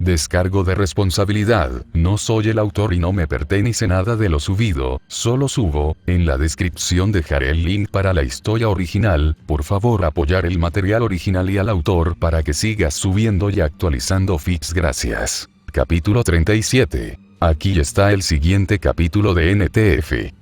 Descargo de responsabilidad, no soy el autor y no me pertenece nada de lo subido, solo subo, en la descripción dejaré el link para la historia original, por favor apoyar el material original y al autor para que sigas subiendo y actualizando feeds, gracias. Capítulo 37. Aquí está el siguiente capítulo de NTF.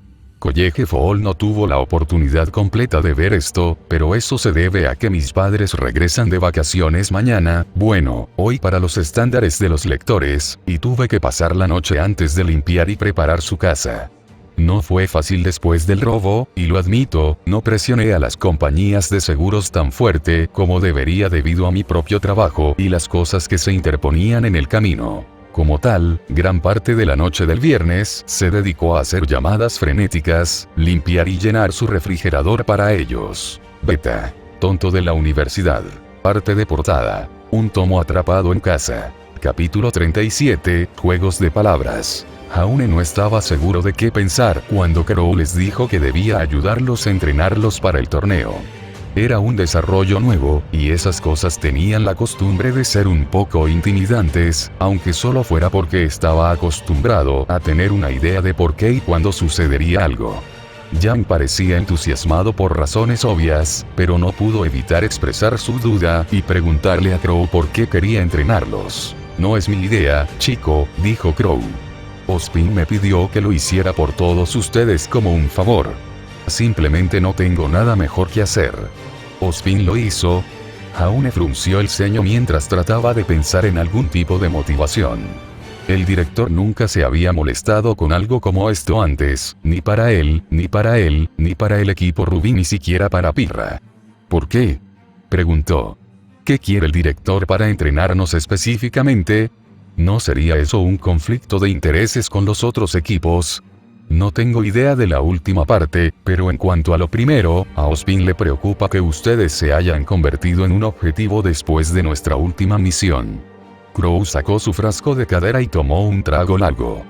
College Fall no tuvo la oportunidad completa de ver esto, pero eso se debe a que mis padres regresan de vacaciones mañana, bueno, hoy para los estándares de los lectores, y tuve que pasar la noche antes de limpiar y preparar su casa. No fue fácil después del robo, y lo admito, no presioné a las compañías de seguros tan fuerte como debería debido a mi propio trabajo y las cosas que se interponían en el camino. Como tal, gran parte de la noche del viernes se dedicó a hacer llamadas frenéticas, limpiar y llenar su refrigerador para ellos. Beta. Tonto de la universidad. Parte de portada. Un tomo atrapado en casa. Capítulo 37. Juegos de palabras. Aún no estaba seguro de qué pensar cuando Crow les dijo que debía ayudarlos a entrenarlos para el torneo. Era un desarrollo nuevo, y esas cosas tenían la costumbre de ser un poco intimidantes, aunque solo fuera porque estaba acostumbrado a tener una idea de por qué y cuándo sucedería algo. Jan parecía entusiasmado por razones obvias, pero no pudo evitar expresar su duda y preguntarle a Crow por qué quería entrenarlos. No es mi idea, chico, dijo Crow. Ozpin me pidió que lo hiciera por todos ustedes como un favor. Simplemente no tengo nada mejor que hacer. Ozpin lo hizo. Jaune frunció el ceño mientras trataba de pensar en algún tipo de motivación. El director nunca se había molestado con algo como esto antes, ni para él, ni para él, ni para el equipo Rubí, ni siquiera para Pirra. ¿Por qué?, preguntó. ¿Qué quiere el director para entrenarnos específicamente? ¿No sería eso un conflicto de intereses con los otros equipos? No tengo idea de la última parte, pero en cuanto a lo primero, a Ozpin le preocupa que ustedes se hayan convertido en un objetivo después de nuestra última misión. Crow sacó su frasco de cadera y tomó un trago largo.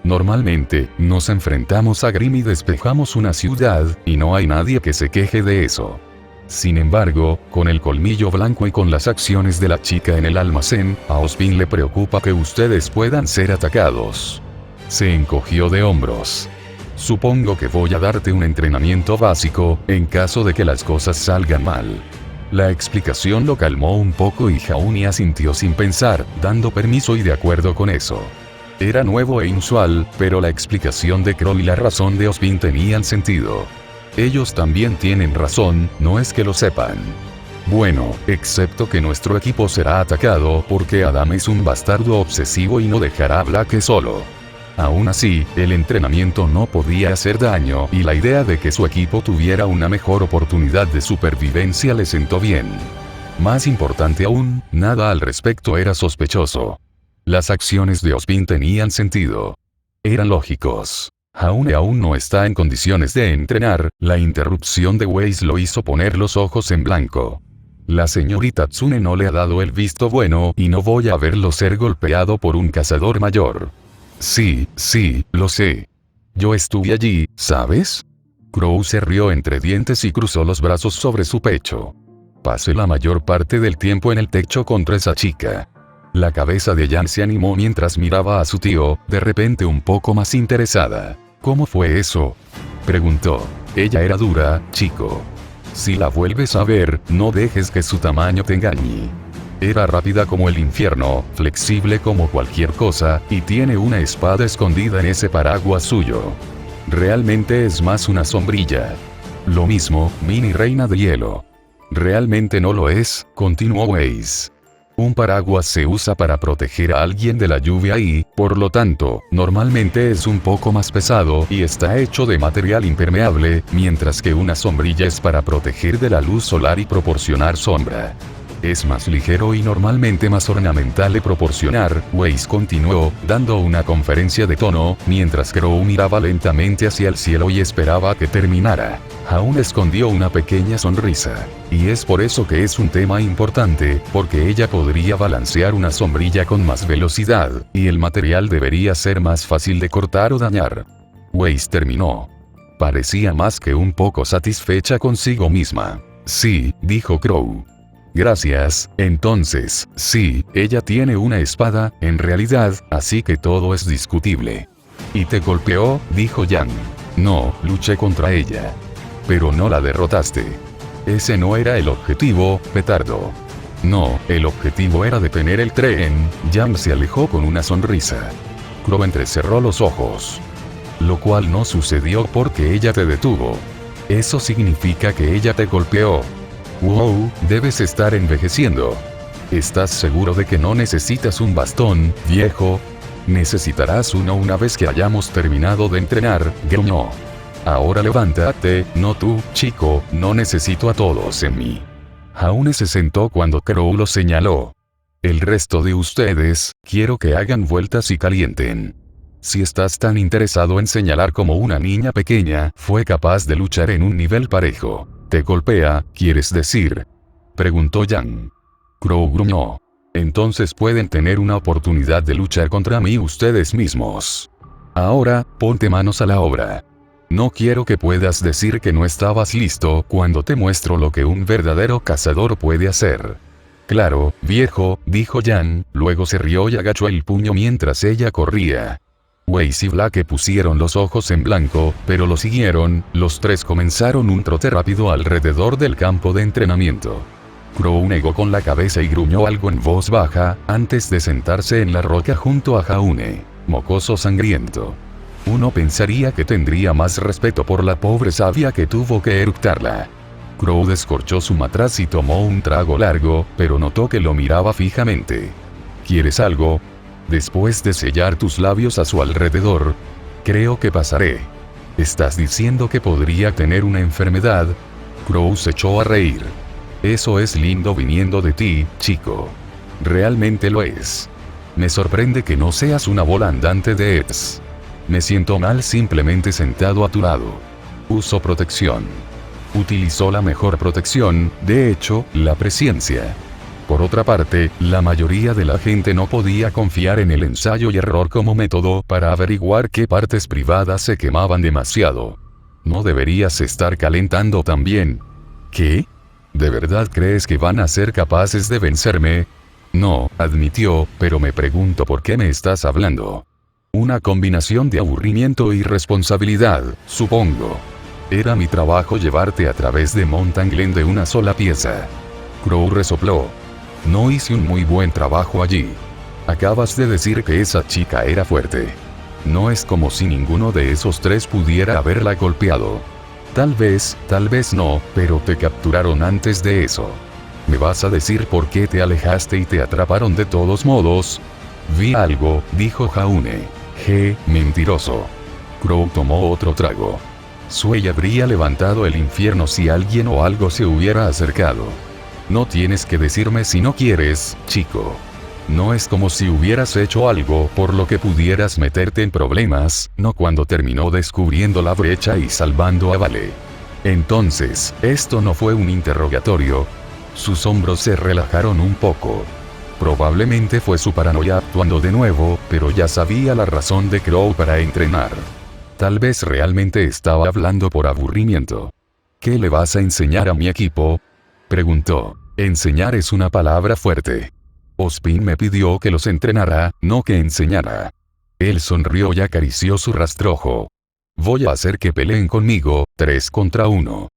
Normalmente, nos enfrentamos a Grim y despejamos una ciudad, y no hay nadie que se queje de eso. Sin embargo, con el colmillo blanco y con las acciones de la chica en el almacén, a Ozpin le preocupa que ustedes puedan ser atacados. Se encogió de hombros. Supongo que voy a darte un entrenamiento básico, en caso de que las cosas salgan mal. La explicación lo calmó un poco y Jaune asintió sin pensar, dando permiso y de acuerdo con eso. Era nuevo e inusual, pero la explicación de Crow y la razón de Ozpin tenían sentido. Ellos también tienen razón, no es que lo sepan. Bueno, excepto que nuestro equipo será atacado porque Adam es un bastardo obsesivo y no dejará a Black solo. Aún así, el entrenamiento no podía hacer daño y la idea de que su equipo tuviera una mejor oportunidad de supervivencia le sentó bien. Más importante aún, nada al respecto era sospechoso. Las acciones de Ozpin tenían sentido. Eran lógicos. Jaune aún no está en condiciones de entrenar, la interrupción de Weiss lo hizo poner los ojos en blanco. La señorita Tsune no le ha dado el visto bueno y no voy a verlo ser golpeado por un cazador mayor. Sí, lo sé. Yo estuve allí, ¿sabes? Crow se rió entre dientes y cruzó los brazos sobre su pecho. Pasé la mayor parte del tiempo en el techo contra esa chica. La cabeza de Jan se animó mientras miraba a su tío, de repente un poco más interesada. ¿Cómo fue eso?, preguntó. Ella era dura, chico. Si la vuelves a ver, no dejes que su tamaño te engañe. Era rápida como el infierno, flexible como cualquier cosa, y tiene una espada escondida en ese paraguas suyo. Realmente es más una sombrilla. Lo mismo, Mini Reina de Hielo. Realmente no lo es, continuó Weiss. Un paraguas se usa para proteger a alguien de la lluvia y, por lo tanto, normalmente es un poco más pesado y está hecho de material impermeable, mientras que una sombrilla es para proteger de la luz solar y proporcionar sombra. Es más ligero y normalmente más ornamental de proporcionar, Weiss continuó, dando una conferencia de tono, mientras Crow miraba lentamente hacia el cielo y esperaba a que terminara. Aún escondió una pequeña sonrisa. Y es por eso que es un tema importante, porque ella podría balancear una sombrilla con más velocidad, y el material debería ser más fácil de cortar o dañar. Weiss terminó. Parecía más que un poco satisfecha consigo misma. Sí, dijo Crow. Gracias, entonces, sí, ella tiene una espada, en realidad, así que todo es discutible. ¿Y te golpeó?, dijo Yang. No, luché contra ella. Pero no la derrotaste. Ese no era el objetivo, petardo. No, el objetivo era detener el tren. Yang se alejó con una sonrisa. Crow entrecerró los ojos. Lo cual no sucedió porque ella te detuvo. Eso significa que ella te golpeó. Wow, debes estar envejeciendo. ¿Estás seguro de que no necesitas un bastón, viejo? Necesitarás uno una vez que hayamos terminado de entrenar, gruñó. Ahora levántate, no tú, chico, no necesito a todos en mí. Jaune se sentó cuando Crow lo señaló. El resto de ustedes, quiero que hagan vueltas y calienten. Si estás tan interesado en señalar como una niña pequeña fue capaz de luchar en un nivel parejo. ¿Te golpea, quieres decir?, preguntó Yang. Crow gruñó. Entonces pueden tener una oportunidad de luchar contra mí ustedes mismos. Ahora, ponte manos a la obra. No quiero que puedas decir que no estabas listo cuando te muestro lo que un verdadero cazador puede hacer. Claro, viejo, dijo Yang, luego se rió y agachó el puño mientras ella corría. Weiss y Blake pusieron los ojos en blanco, pero lo siguieron. Los tres comenzaron un trote rápido alrededor del campo de entrenamiento. Crow negó con la cabeza y gruñó algo en voz baja, antes de sentarse en la roca junto a Jaune. Mocoso sangriento. Uno pensaría que tendría más respeto por la pobre sabia que tuvo que eructarla. Crow descorchó su matraz y tomó un trago largo, pero notó que lo miraba fijamente. ¿Quieres algo? Después de sellar tus labios a su alrededor, creo que pasaré. ¿Estás diciendo que podría tener una enfermedad? Crow se echó a reír. Eso es lindo viniendo de ti, chico. Realmente lo es. Me sorprende que no seas una bola andante de ETS. Me siento mal simplemente sentado a tu lado. Uso protección. Utilizó la mejor protección, de hecho, la presciencia. Por otra parte, la mayoría de la gente no podía confiar en el ensayo y error como método para averiguar qué partes privadas se quemaban demasiado. No deberías estar calentando también. ¿Qué? ¿De verdad crees que van a ser capaces de vencerme? No, admitió, pero me pregunto por qué me estás hablando. Una combinación de aburrimiento y responsabilidad, supongo. Era mi trabajo llevarte a través de Mountain Glen de una sola pieza. Crow resopló. No hice un muy buen trabajo allí. Acabas de decir que esa chica era fuerte. No es como si ninguno de esos tres pudiera haberla golpeado. Tal vez no, pero te capturaron antes de eso. ¿Me vas a decir por qué te alejaste y te atraparon de todos modos? Vi algo, dijo Jaune. Mentiroso. Crow tomó otro trago. Sui habría levantado el infierno si alguien o algo se hubiera acercado. No tienes que decirme si no quieres, chico. No es como si hubieras hecho algo por lo que pudieras meterte en problemas, no cuando terminó descubriendo la brecha y salvando a Vale. Entonces, esto no fue un interrogatorio. Sus hombros se relajaron un poco. Probablemente fue su paranoia actuando de nuevo, pero ya sabía la razón de Crow para entrenar. Tal vez realmente estaba hablando por aburrimiento. ¿Qué le vas a enseñar a mi equipo?, preguntó. Enseñar es una palabra fuerte. Ospin me pidió que los entrenara, no que enseñara. Él sonrió y acarició su rastrojo. Voy a hacer que peleen conmigo, 3 contra 1.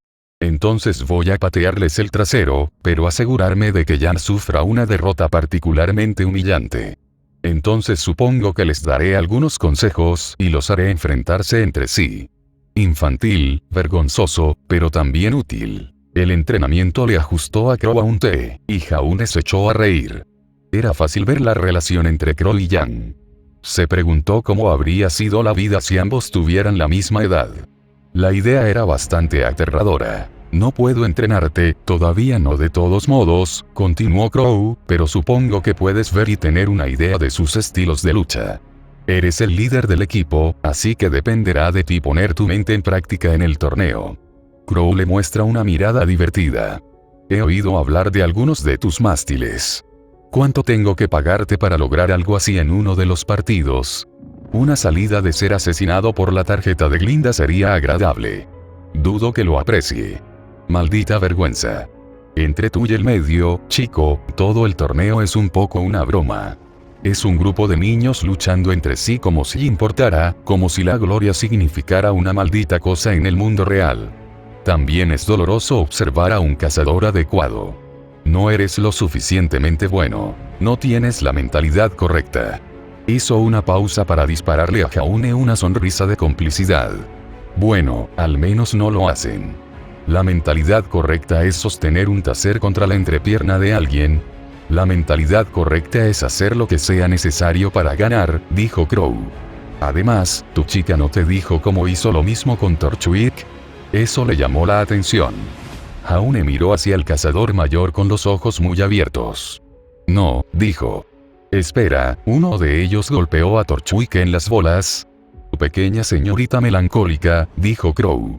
Entonces voy a patearles el trasero, pero asegurarme de que Jan sufra una derrota particularmente humillante. Entonces supongo que les daré algunos consejos y los haré enfrentarse entre sí. Infantil, vergonzoso, pero también útil. El entrenamiento le ajustó a Crow a un té, y Jaune se echó a reír. Era fácil ver la relación entre Crow y Yang. Se preguntó cómo habría sido la vida si ambos tuvieran la misma edad. La idea era bastante aterradora. No puedo entrenarte, todavía no de todos modos, continuó Crow, pero supongo que puedes ver y tener una idea de sus estilos de lucha. Eres el líder del equipo, así que dependerá de ti poner tu mente en práctica en el torneo. Crow le muestra una mirada divertida. He oído hablar de algunos de tus mástiles. ¿Cuánto tengo que pagarte para lograr algo así en uno de los partidos? Una salida de ser asesinado por la tarjeta de Glinda sería agradable. Dudo que lo aprecie. Maldita vergüenza. Entre tú y el medio, chico, todo el torneo es un poco una broma. Es un grupo de niños luchando entre sí como si importara, como si la gloria significara una maldita cosa en el mundo real. También es doloroso observar a un cazador adecuado. No eres lo suficientemente bueno. No tienes la mentalidad correcta. Hizo una pausa para dispararle a Jaune una sonrisa de complicidad. Bueno, al menos no lo hacen. La mentalidad correcta es sostener un taser contra la entrepierna de alguien. La mentalidad correcta es hacer lo que sea necesario para ganar, dijo Crow. Además, ¿tu chica no te dijo cómo hizo lo mismo con Torchwick? Eso le llamó la atención. Jaune miró hacia el cazador mayor con los ojos muy abiertos. No, dijo. Espera, ¿uno de ellos golpeó a Torchwick en las bolas? Tu pequeña señorita melancólica, dijo Crow.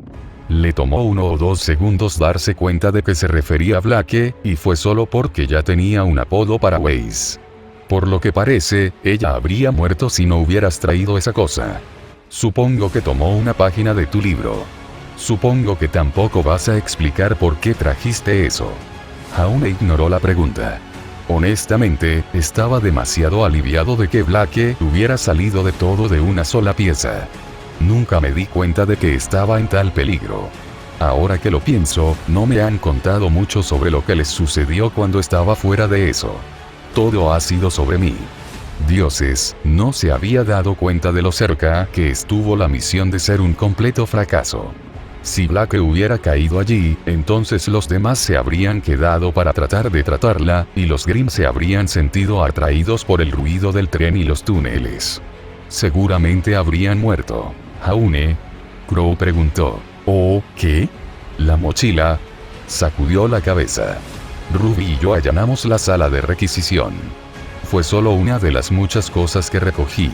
Le tomó 1 o 2 segundos darse cuenta de que se refería a Blake, y fue solo porque ya tenía un apodo para Weiss. Por lo que parece, ella habría muerto si no hubieras traído esa cosa. Supongo que tomó una página de tu libro. Supongo que tampoco vas a explicar por qué trajiste eso. Jaune ignoró la pregunta. Honestamente, estaba demasiado aliviado de que Blake hubiera salido de todo de una sola pieza. Nunca me di cuenta de que estaba en tal peligro. Ahora que lo pienso, no me han contado mucho sobre lo que les sucedió cuando estaba fuera de eso. Todo ha sido sobre mí. Dioses, no se había dado cuenta de lo cerca que estuvo la misión de ser un completo fracaso. Si Blake hubiera caído allí, entonces los demás se habrían quedado para tratar de tratarla, y los Grimm se habrían sentido atraídos por el ruido del tren y los túneles. Seguramente habrían muerto. Jaune. Crow preguntó. ¿Oh, qué? La mochila. Sacudió la cabeza. Ruby y yo allanamos la sala de requisición. Fue solo una de las muchas cosas que recogí.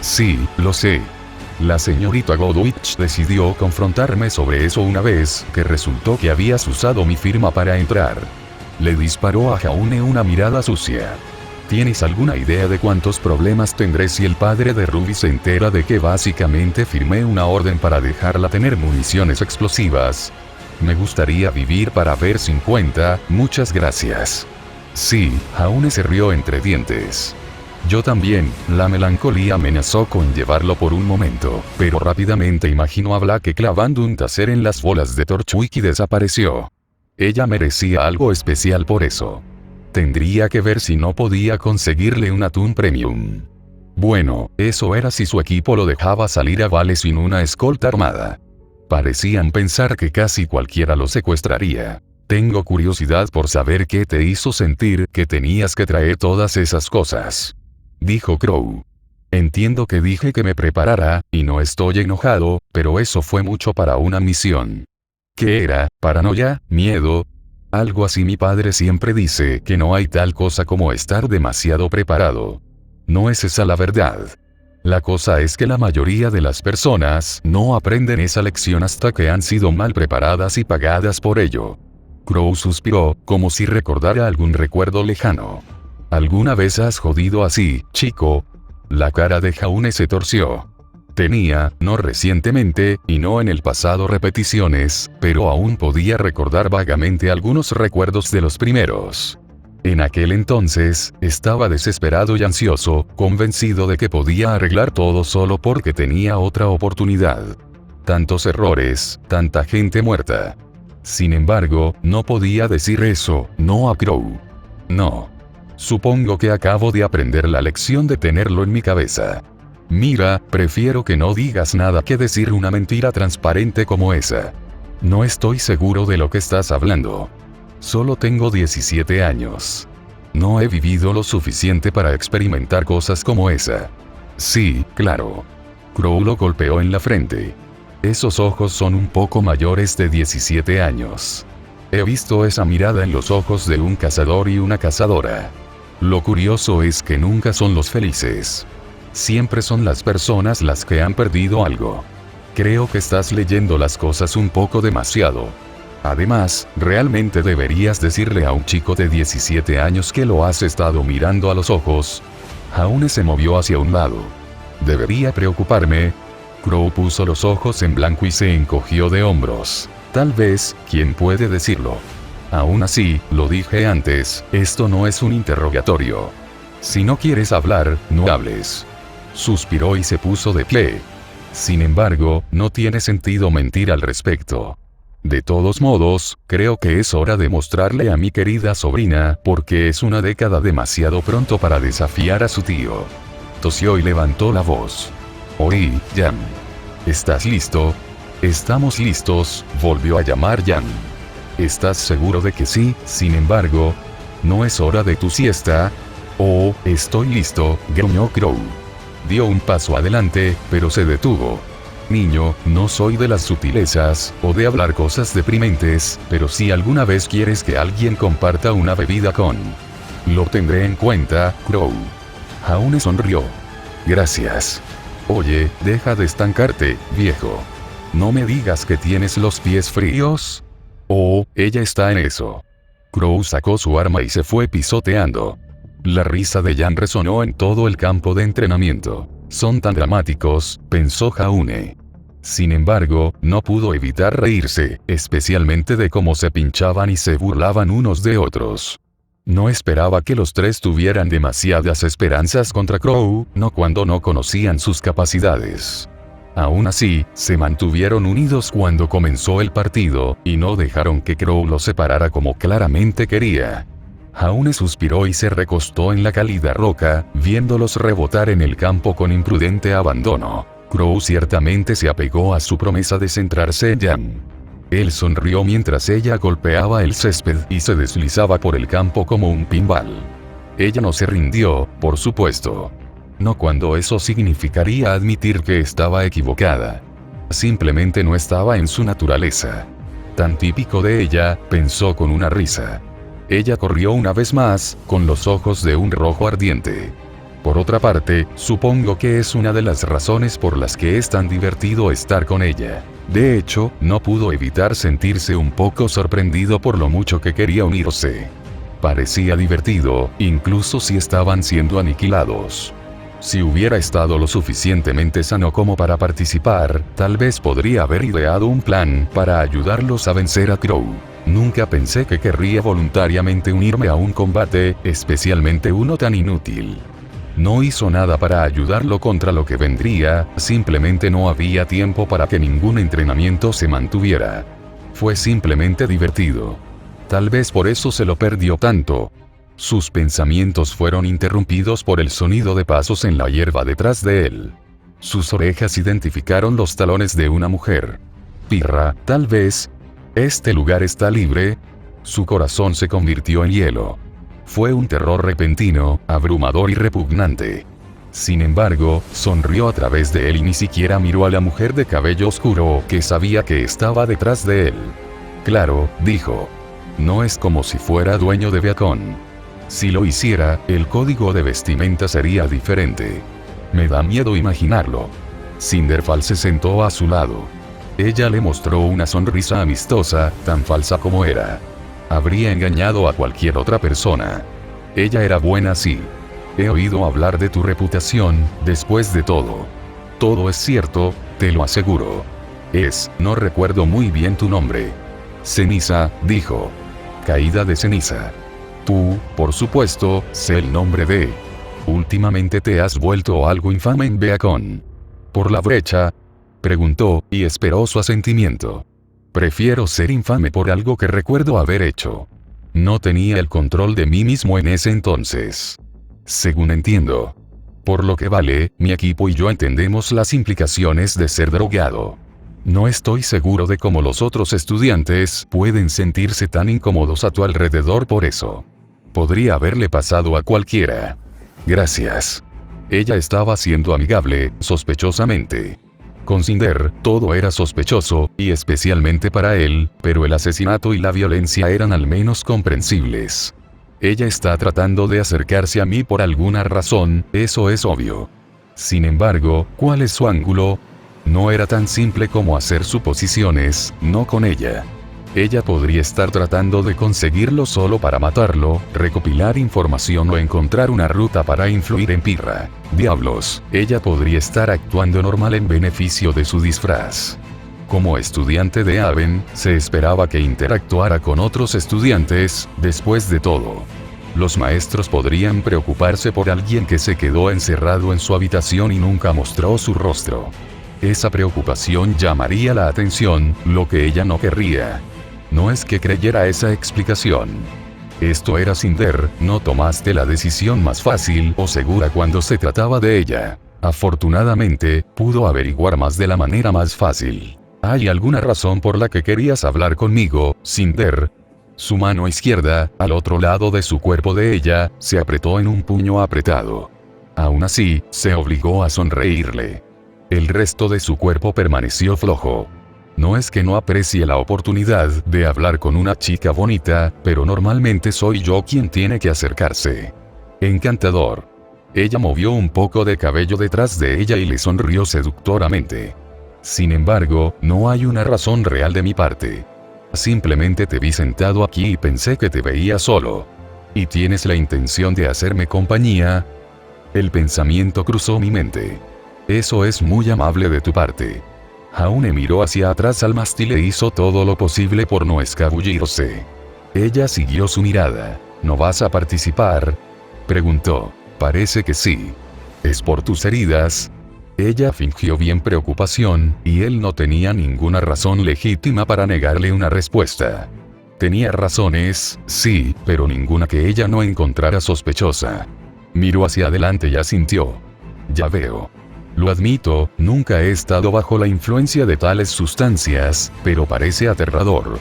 Sí, lo sé. La señorita Godwich decidió confrontarme sobre eso una vez que resultó que habías usado mi firma para entrar. Le disparó a Jaune una mirada sucia. ¿Tienes alguna idea de cuántos problemas tendré si el padre de Ruby se entera de que básicamente firmé una orden para dejarla tener municiones explosivas? Me gustaría vivir para ver 50, muchas gracias. Sí, Jaune se rió entre dientes. Yo también, la melancolía amenazó con llevarlo por un momento, pero rápidamente imaginó a Blake clavando un taser en las bolas de Torchwick y desapareció. Ella merecía algo especial por eso. Tendría que ver si no podía conseguirle un atún premium. Bueno, eso era si su equipo lo dejaba salir a Vale sin una escolta armada. Parecían pensar que casi cualquiera lo secuestraría. Tengo curiosidad por saber qué te hizo sentir que tenías que traer todas esas cosas. Dijo Crow. Entiendo que dije que me preparara, y no estoy enojado, pero eso fue mucho para una misión. ¿Qué era? ¿Paranoia? ¿Miedo? Algo así. Mi padre siempre dice que no hay tal cosa como estar demasiado preparado. No es esa la verdad. La cosa es que la mayoría de las personas no aprenden esa lección hasta que han sido mal preparadas y pagadas por ello. Crow suspiró, como si recordara algún recuerdo lejano. ¿Alguna vez has jodido así, chico? La cara de Jaune se torció. Tenía, no recientemente, y no en el pasado repeticiones, pero aún podía recordar vagamente algunos recuerdos de los primeros. En aquel entonces, estaba desesperado y ansioso, convencido de que podía arreglar todo solo porque tenía otra oportunidad. Tantos errores, tanta gente muerta. Sin embargo, no podía decir eso, no a Crow. No. Supongo que acabo de aprender la lección de tenerlo en mi cabeza. Mira, prefiero que no digas nada que decir una mentira transparente como esa. No estoy seguro de lo que estás hablando. Solo tengo 17 años. No he vivido lo suficiente para experimentar cosas como esa. Sí, claro. Crow lo golpeó en la frente. Esos ojos son un poco mayores de 17 años. He visto esa mirada en los ojos de un cazador y una cazadora. Lo curioso es que nunca son los felices. Siempre son las personas las que han perdido algo. Creo que estás leyendo las cosas un poco demasiado. Además, realmente deberías decirle a un chico de 17 años que lo has estado mirando a los ojos. Jaune se movió hacia un lado. ¿Debería preocuparme? Crow puso los ojos en blanco y se encogió de hombros. Tal vez, ¿quién puede decirlo? Aún así, lo dije antes, esto no es un interrogatorio. Si no quieres hablar, no hables. Suspiró y se puso de pie. Sin embargo, no tiene sentido mentir al respecto. De todos modos, creo que es hora de mostrarle a mi querida sobrina, porque es una década demasiado pronto para desafiar a su tío. Tosió y levantó la voz. Oí, Jan. ¿Estás listo? Estamos listos, volvió a llamar Jan. ¿Estás seguro de que sí? Sin embargo, ¿no es hora de tu siesta? Oh, estoy listo, gruñó Crow. Dio un paso adelante, pero se detuvo. Niño, no soy de las sutilezas, o de hablar cosas deprimentes, pero si alguna vez quieres que alguien comparta una bebida con... Lo tendré en cuenta, Crow. Jaune sonrió. Gracias. Oye, deja de estancarte, viejo. No me digas que tienes los pies fríos. Oh, ella está en eso. Crow sacó su arma y se fue pisoteando. La risa de Jan resonó en todo el campo de entrenamiento. Son tan dramáticos, pensó Jaune. Sin embargo, no pudo evitar reírse, especialmente de cómo se pinchaban y se burlaban unos de otros. No esperaba que los tres tuvieran demasiadas esperanzas contra Crow, no cuando no conocían sus capacidades. Aún así, se mantuvieron unidos cuando comenzó el partido, y no dejaron que Crow los separara como claramente quería. Jaune suspiró y se recostó en la cálida roca, viéndolos rebotar en el campo con imprudente abandono. Crow ciertamente se apegó a su promesa de centrarse en Jan. Él sonrió mientras ella golpeaba el césped y se deslizaba por el campo como un pinball. Ella no se rindió, por supuesto. No cuando eso significaría admitir que estaba equivocada. Simplemente no estaba en su naturaleza. Tan típico de ella, pensó con una risa. Ella corrió una vez más, con los ojos de un rojo ardiente. Por otra parte, supongo que es una de las razones por las que es tan divertido estar con ella. De hecho, no pudo evitar sentirse un poco sorprendido por lo mucho que quería unirse. Parecía divertido, incluso si estaban siendo aniquilados. Si hubiera estado lo suficientemente sano como para participar, tal vez podría haber ideado un plan para ayudarlos a vencer a Crow. Nunca pensé que querría voluntariamente unirme a un combate, especialmente uno tan inútil. No hizo nada para ayudarlo contra lo que vendría, simplemente no había tiempo para que ningún entrenamiento se mantuviera. Fue simplemente divertido. Tal vez por eso se lo perdió tanto. Sus pensamientos fueron interrumpidos por el sonido de pasos en la hierba detrás de él. Sus orejas identificaron los talones de una mujer. Pirra, tal vez. ¿Este lugar está libre? Su corazón se convirtió en hielo. Fue un terror repentino, abrumador y repugnante. Sin embargo, sonrió a través de él y ni siquiera miró a la mujer de cabello oscuro que sabía que estaba detrás de él. Claro, dijo. No es como si fuera dueño de Beacon. Si lo hiciera, el código de vestimenta sería diferente. Me da miedo imaginarlo. Cinderfall se sentó a su lado. Ella le mostró una sonrisa amistosa, tan falsa como era. Habría engañado a cualquier otra persona. Ella era buena, sí. He oído hablar de tu reputación, después de todo. Todo es cierto, te lo aseguro. No recuerdo muy bien tu nombre. Ceniza, dijo. Caída de ceniza. Tú, por supuesto, sé el nombre de... Últimamente te has vuelto algo infame en Beacon. ¿Por la brecha? Preguntó, y esperó su asentimiento. Prefiero ser infame por algo que recuerdo haber hecho. No tenía el control de mí mismo en ese entonces. Según entiendo. Por lo que vale, mi equipo y yo entendemos las implicaciones de ser drogado. No estoy seguro de cómo los otros estudiantes pueden sentirse tan incómodos a tu alrededor por eso. Podría haberle pasado a cualquiera. Gracias. Ella estaba siendo amigable, sospechosamente. Con Cinder, todo era sospechoso, y especialmente para él, pero el asesinato y la violencia eran al menos comprensibles. Ella está tratando de acercarse a mí por alguna razón, eso es obvio. Sin embargo, ¿cuál es su ángulo? No era tan simple como hacer suposiciones, no con ella. Ella podría estar tratando de conseguirlo solo para matarlo, recopilar información o encontrar una ruta para influir en Pirra. Diablos, ella podría estar actuando normal en beneficio de su disfraz. Como estudiante de Aven, se esperaba que interactuara con otros estudiantes. Después de todo, los maestros podrían preocuparse por alguien que se quedó encerrado en su habitación y nunca mostró su rostro. Esa preocupación llamaría la atención, lo que ella no querría. No es que creyera esa explicación. Esto era Cinder, no tomaste la decisión más fácil o segura cuando se trataba de ella. Afortunadamente, pudo averiguar más de la manera más fácil. ¿Hay alguna razón por la que querías hablar conmigo, Cinder? Su mano izquierda, al otro lado de su cuerpo de ella, se apretó en un puño apretado. Aún así, se obligó a sonreírle. El resto de su cuerpo permaneció flojo. No es que no aprecie la oportunidad de hablar con una chica bonita, pero normalmente soy yo quien tiene que acercarse. Encantador. Ella movió un poco de cabello detrás de ella y le sonrió seductoramente. Sin embargo, no hay una razón real de mi parte. Simplemente te vi sentado aquí y pensé que te veía solo. ¿Y tienes la intención de hacerme compañía? El pensamiento cruzó mi mente. Eso es muy amable de tu parte. Haune miró hacia atrás al mástil e hizo todo lo posible por no escabullirse. Ella siguió su mirada. ¿No vas a participar?, preguntó. Parece que sí. ¿Es por tus heridas? Ella fingió bien preocupación, y él no tenía ninguna razón legítima para negarle una respuesta. Tenía razones, sí, pero ninguna que ella no encontrara sospechosa. Miró hacia adelante y asintió. Ya veo. Lo admito, nunca he estado bajo la influencia de tales sustancias, pero parece aterrador.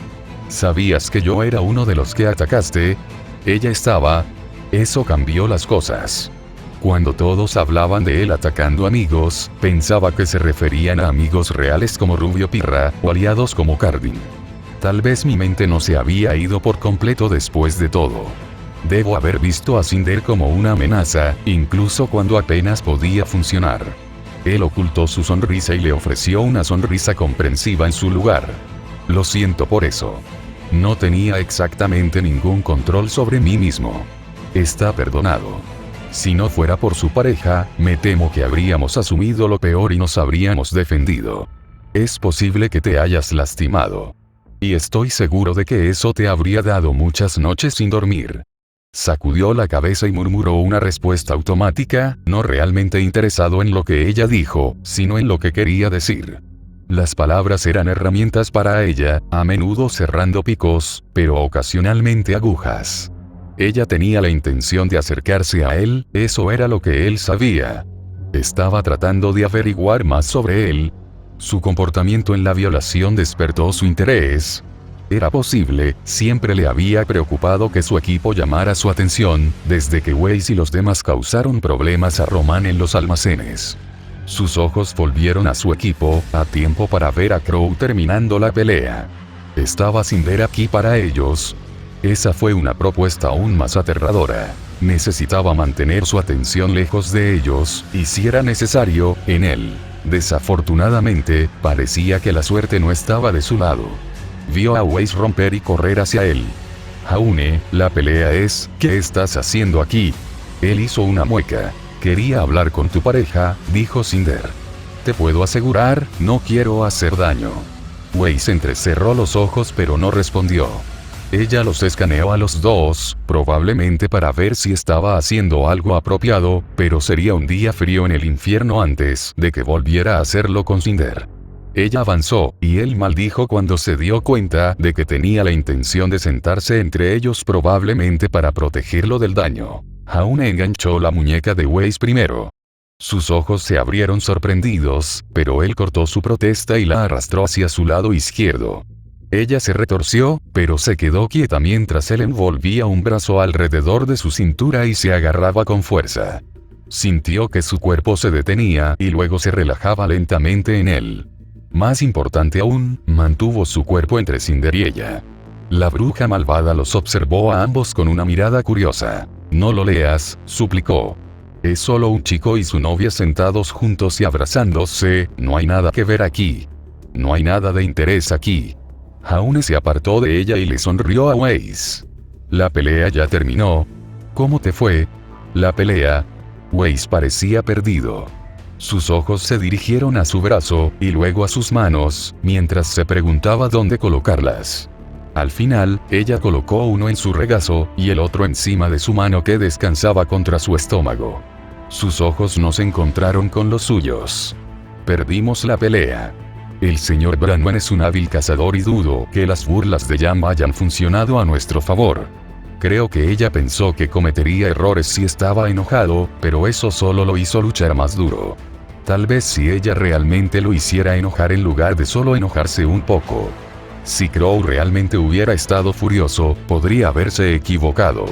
¿Sabías que yo era uno de los que atacaste? Ella estaba. Eso cambió las cosas. Cuando todos hablaban de él atacando amigos, pensaba que se referían a amigos reales como Rubio Pirra, o aliados como Cardin. Tal vez mi mente no se había ido por completo después de todo. Debo haber visto a Cinder como una amenaza, incluso cuando apenas podía funcionar. Él ocultó su sonrisa y le ofreció una sonrisa comprensiva en su lugar. Lo siento por eso. No tenía exactamente ningún control sobre mí mismo. Está perdonado. Si no fuera por su pareja, me temo que habríamos asumido lo peor y nos habríamos defendido. Es posible que te hayas lastimado. Y estoy seguro de que eso te habría dado muchas noches sin dormir. Sacudió la cabeza y murmuró una respuesta automática, no realmente interesado en lo que ella dijo, sino en lo que quería decir. Las palabras eran herramientas para ella, a menudo cerrando picos, pero ocasionalmente agujas. Ella tenía la intención de acercarse a él, eso era lo que él sabía. Estaba tratando de averiguar más sobre él. Su comportamiento en la violación despertó su interés. Era posible, siempre le había preocupado que su equipo llamara su atención, desde que Weiss y los demás causaron problemas a Roman en los almacenes. Sus ojos volvieron a su equipo, a tiempo para ver a Crow terminando la pelea. Estaba Cinder aquí para ellos. Esa fue una propuesta aún más aterradora. Necesitaba mantener su atención lejos de ellos, y si era necesario, en él. Desafortunadamente, parecía que la suerte no estaba de su lado. Vio a Weiss romper y correr hacia él. Haune, la pelea es, ¿qué estás haciendo aquí? Él hizo una mueca. Quería hablar con tu pareja, dijo Cinder. Te puedo asegurar, no quiero hacer daño. Weiss entrecerró los ojos pero no respondió. Ella los escaneó a los dos, probablemente para ver si estaba haciendo algo apropiado, pero sería un día frío en el infierno antes de que volviera a hacerlo con Cinder. Ella avanzó, y él maldijo cuando se dio cuenta de que tenía la intención de sentarse entre ellos probablemente para protegerlo del daño. Haune enganchó la muñeca de Weiss primero. Sus ojos se abrieron sorprendidos, pero él cortó su protesta y la arrastró hacia su lado izquierdo. Ella se retorció, pero se quedó quieta mientras él envolvía un brazo alrededor de su cintura y se agarraba con fuerza. Sintió que su cuerpo se detenía y luego se relajaba lentamente en él. Más importante aún, mantuvo su cuerpo entre Cinder y ella. La bruja malvada los observó a ambos con una mirada curiosa. No lo leas, suplicó. Es solo un chico y su novia sentados juntos y abrazándose, no hay nada que ver aquí. No hay nada de interés aquí. Haune se apartó de ella y le sonrió a Weiss. La pelea ya terminó. ¿Cómo te fue? La pelea. Weiss parecía perdido. Sus ojos se dirigieron a su brazo, y luego a sus manos, mientras se preguntaba dónde colocarlas. Al final, ella colocó uno en su regazo, y el otro encima de su mano que descansaba contra su estómago. Sus ojos no se encontraron con los suyos. Perdimos la pelea. El señor Branwen es un hábil cazador y dudo que las burlas de Yam hayan funcionado a nuestro favor. Creo que ella pensó que cometería errores si estaba enojado, pero eso solo lo hizo luchar más duro. Tal vez si ella realmente lo hiciera enojar en lugar de solo enojarse un poco. Si Crow realmente hubiera estado furioso, podría haberse equivocado.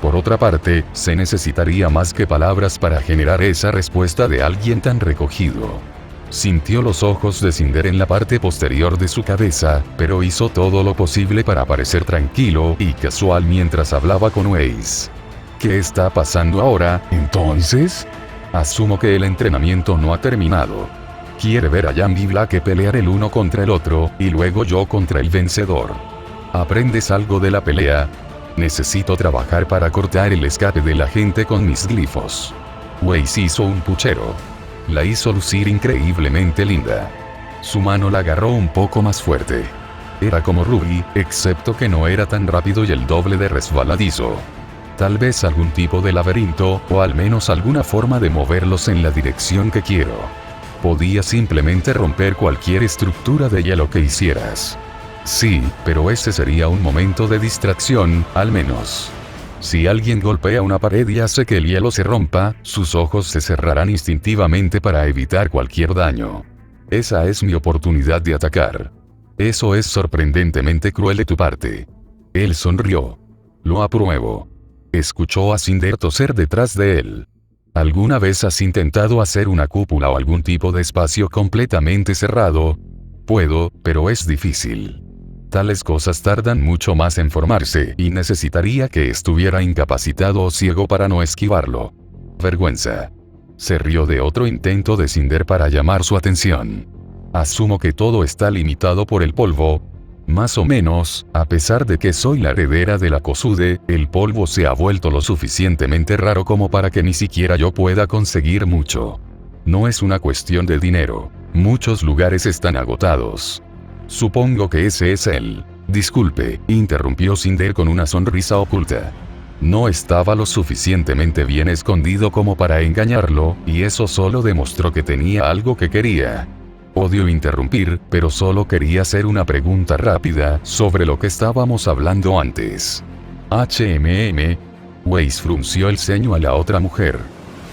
Por otra parte, se necesitaría más que palabras para generar esa respuesta de alguien tan recogido. Sintió los ojos de Cinder en la parte posterior de su cabeza, pero hizo todo lo posible para parecer tranquilo y casual mientras hablaba con Weiss. ¿Qué está pasando ahora, entonces? Asumo que el entrenamiento no ha terminado. Quiere ver a Yam y Black pelear el uno contra el otro, y luego yo contra el vencedor. ¿Aprendes algo de la pelea? Necesito trabajar para cortar el escape de la gente con mis glifos. Weiss hizo un puchero. La hizo lucir increíblemente linda. Su mano la agarró un poco más fuerte. Era como Ruby, excepto que no era tan rápido y el doble de resbaladizo. Tal vez algún tipo de laberinto, o al menos alguna forma de moverlos en la dirección que quiero. Podía simplemente romper cualquier estructura de hielo que hicieras. Sí, pero ese sería un momento de distracción, al menos. Si alguien golpea una pared y hace que el hielo se rompa, sus ojos se cerrarán instintivamente para evitar cualquier daño. Esa es mi oportunidad de atacar. Eso es sorprendentemente cruel de tu parte. Él sonrió. Lo apruebo. Escuchó a Cinder toser detrás de él. ¿Alguna vez has intentado hacer una cúpula o algún tipo de espacio completamente cerrado? Puedo, pero es difícil. Tales cosas tardan mucho más en formarse y necesitaría que estuviera incapacitado o ciego para no esquivarlo. Vergüenza. Se rió de otro intento de Cinder para llamar su atención. Asumo que todo está limitado por el polvo. Más o menos, a pesar de que soy la heredera de la Kosude, el polvo se ha vuelto lo suficientemente raro como para que ni siquiera yo pueda conseguir mucho. No es una cuestión de dinero. Muchos lugares están agotados. Supongo que ese es él. Disculpe, interrumpió Cinder con una sonrisa oculta. No estaba lo suficientemente bien escondido como para engañarlo, y eso solo demostró que tenía algo que quería. Odio interrumpir, pero solo quería hacer una pregunta rápida sobre lo que estábamos hablando antes. Weiss frunció el ceño a la otra mujer.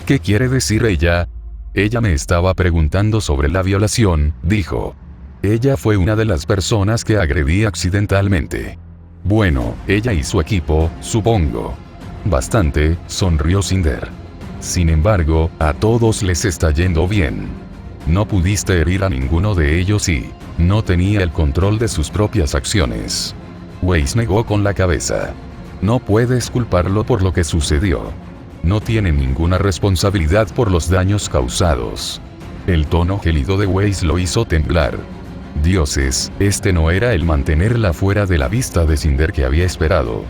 ¿Qué quiere decir ella? Ella me estaba preguntando sobre la violación, dijo. Ella fue una de las personas que agredí accidentalmente. Bueno, ella y su equipo, supongo. Bastante, sonrió Cinder. Sin embargo, a todos les está yendo bien. No pudiste herir a ninguno de ellos y no tenía el control de sus propias acciones. Weiss negó con la cabeza. No puedes culparlo por lo que sucedió. No tiene ninguna responsabilidad por los daños causados. El tono gélido de Weiss lo hizo temblar. Dioses, este no era el mantenerla fuera de la vista de Cinder que había esperado.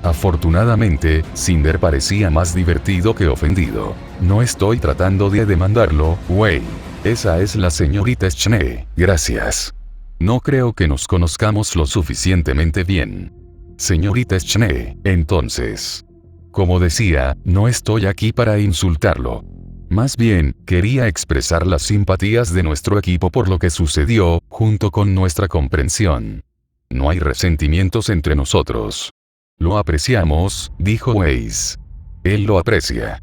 Afortunadamente, Cinder parecía más divertido que ofendido. No estoy tratando de demandarlo, Wei. Esa es la señorita Schnee, gracias. No creo que nos conozcamos lo suficientemente bien. Señorita Schnee, entonces. Como decía, no estoy aquí para insultarlo. Más bien, quería expresar las simpatías de nuestro equipo por lo que sucedió, junto con nuestra comprensión. No hay resentimientos entre nosotros. Lo apreciamos, dijo Weiss. Él lo aprecia.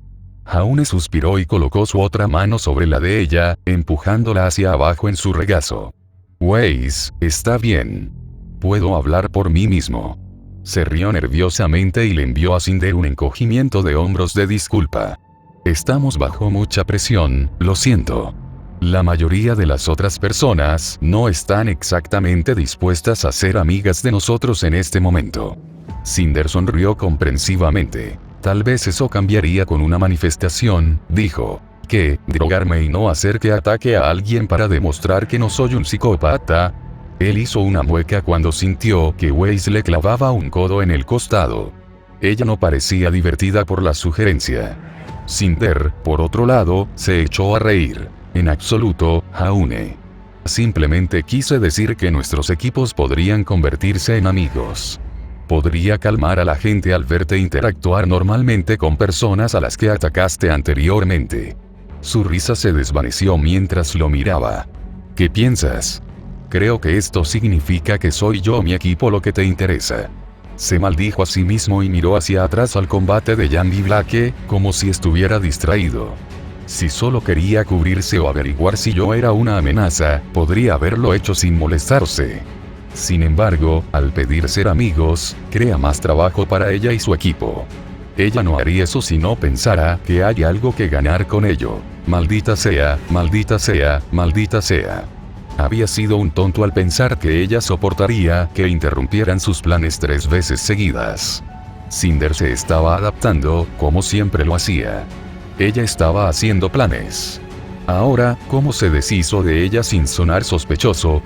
Jaune suspiró y colocó su otra mano sobre la de ella, empujándola hacia abajo en su regazo. Weiss, está bien. Puedo hablar por mí mismo. Se rió nerviosamente y le envió a Cinder un encogimiento de hombros de disculpa. Estamos bajo mucha presión, lo siento. La mayoría de las otras personas no están exactamente dispuestas a ser amigas de nosotros en este momento. Cinder sonrió comprensivamente. Tal vez eso cambiaría con una manifestación, dijo. ¿Qué? ¿Drogarme y no hacer que ataque a alguien para demostrar que no soy un psicópata? Él hizo una mueca cuando sintió que Weiss le clavaba un codo en el costado. Ella no parecía divertida por la sugerencia. Cinder, por otro lado, se echó a reír. En absoluto, Jaune. Simplemente quise decir que nuestros equipos podrían convertirse en amigos. Podría calmar a la gente al verte interactuar normalmente con personas a las que atacaste anteriormente. Su risa se desvaneció mientras lo miraba. ¿Qué piensas? Creo que esto significa que soy yo o mi equipo lo que te interesa. Se maldijo a sí mismo y miró hacia atrás al combate de Yandy Blake, como si estuviera distraído. Si solo quería cubrirse o averiguar si yo era una amenaza, podría haberlo hecho sin molestarse. Sin embargo, al pedir ser amigos, crea más trabajo para ella y su equipo. Ella no haría eso si no pensara que hay algo que ganar con ello. Maldita sea, maldita sea, maldita sea. Había sido un tonto al pensar que ella soportaría que interrumpieran sus planes 3 veces seguidas. Cinder se estaba adaptando, como siempre lo hacía. Ella estaba haciendo planes. Ahora, ¿cómo se deshizo de ella sin sonar sospechoso?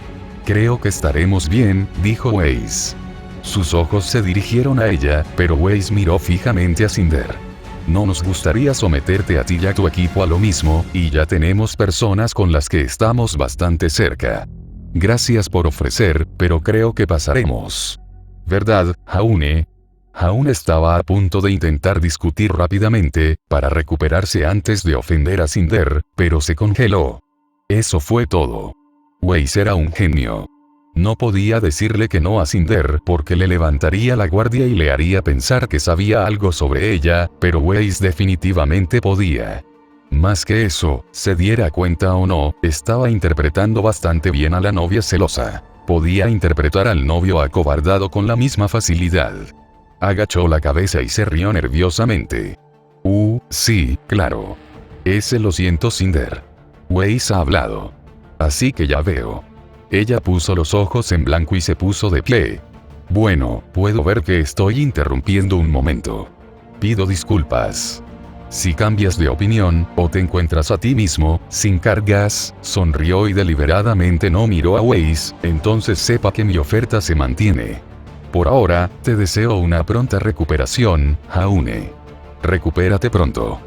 Creo que estaremos bien, dijo Weiss. Sus ojos se dirigieron a ella, pero Weiss miró fijamente a Cinder. No nos gustaría someterte a ti y a tu equipo a lo mismo, y ya tenemos personas con las que estamos bastante cerca. Gracias por ofrecer, pero creo que pasaremos. ¿Verdad, Jaune? Jaune estaba a punto de intentar discutir rápidamente, para recuperarse antes de ofender a Cinder, pero se congeló. Eso fue todo. Weiss era un genio. No podía decirle que no a Cinder porque le levantaría la guardia y le haría pensar que sabía algo sobre ella, pero Weiss definitivamente podía. Más que eso, se diera cuenta o no, estaba interpretando bastante bien a la novia celosa. Podía interpretar al novio acobardado con la misma facilidad. Agachó la cabeza y se rió nerviosamente. Sí, claro. Ese lo siento, Cinder. Weiss ha hablado. Así que ya veo. Ella puso los ojos en blanco y se puso de pie. Bueno, puedo ver que estoy interrumpiendo un momento. Pido disculpas. Si cambias de opinión, o te encuentras a ti mismo, sin cargas, sonrió y deliberadamente no miró a Weiss, entonces sepa que mi oferta se mantiene. Por ahora, te deseo una pronta recuperación, Jaune. Recupérate pronto.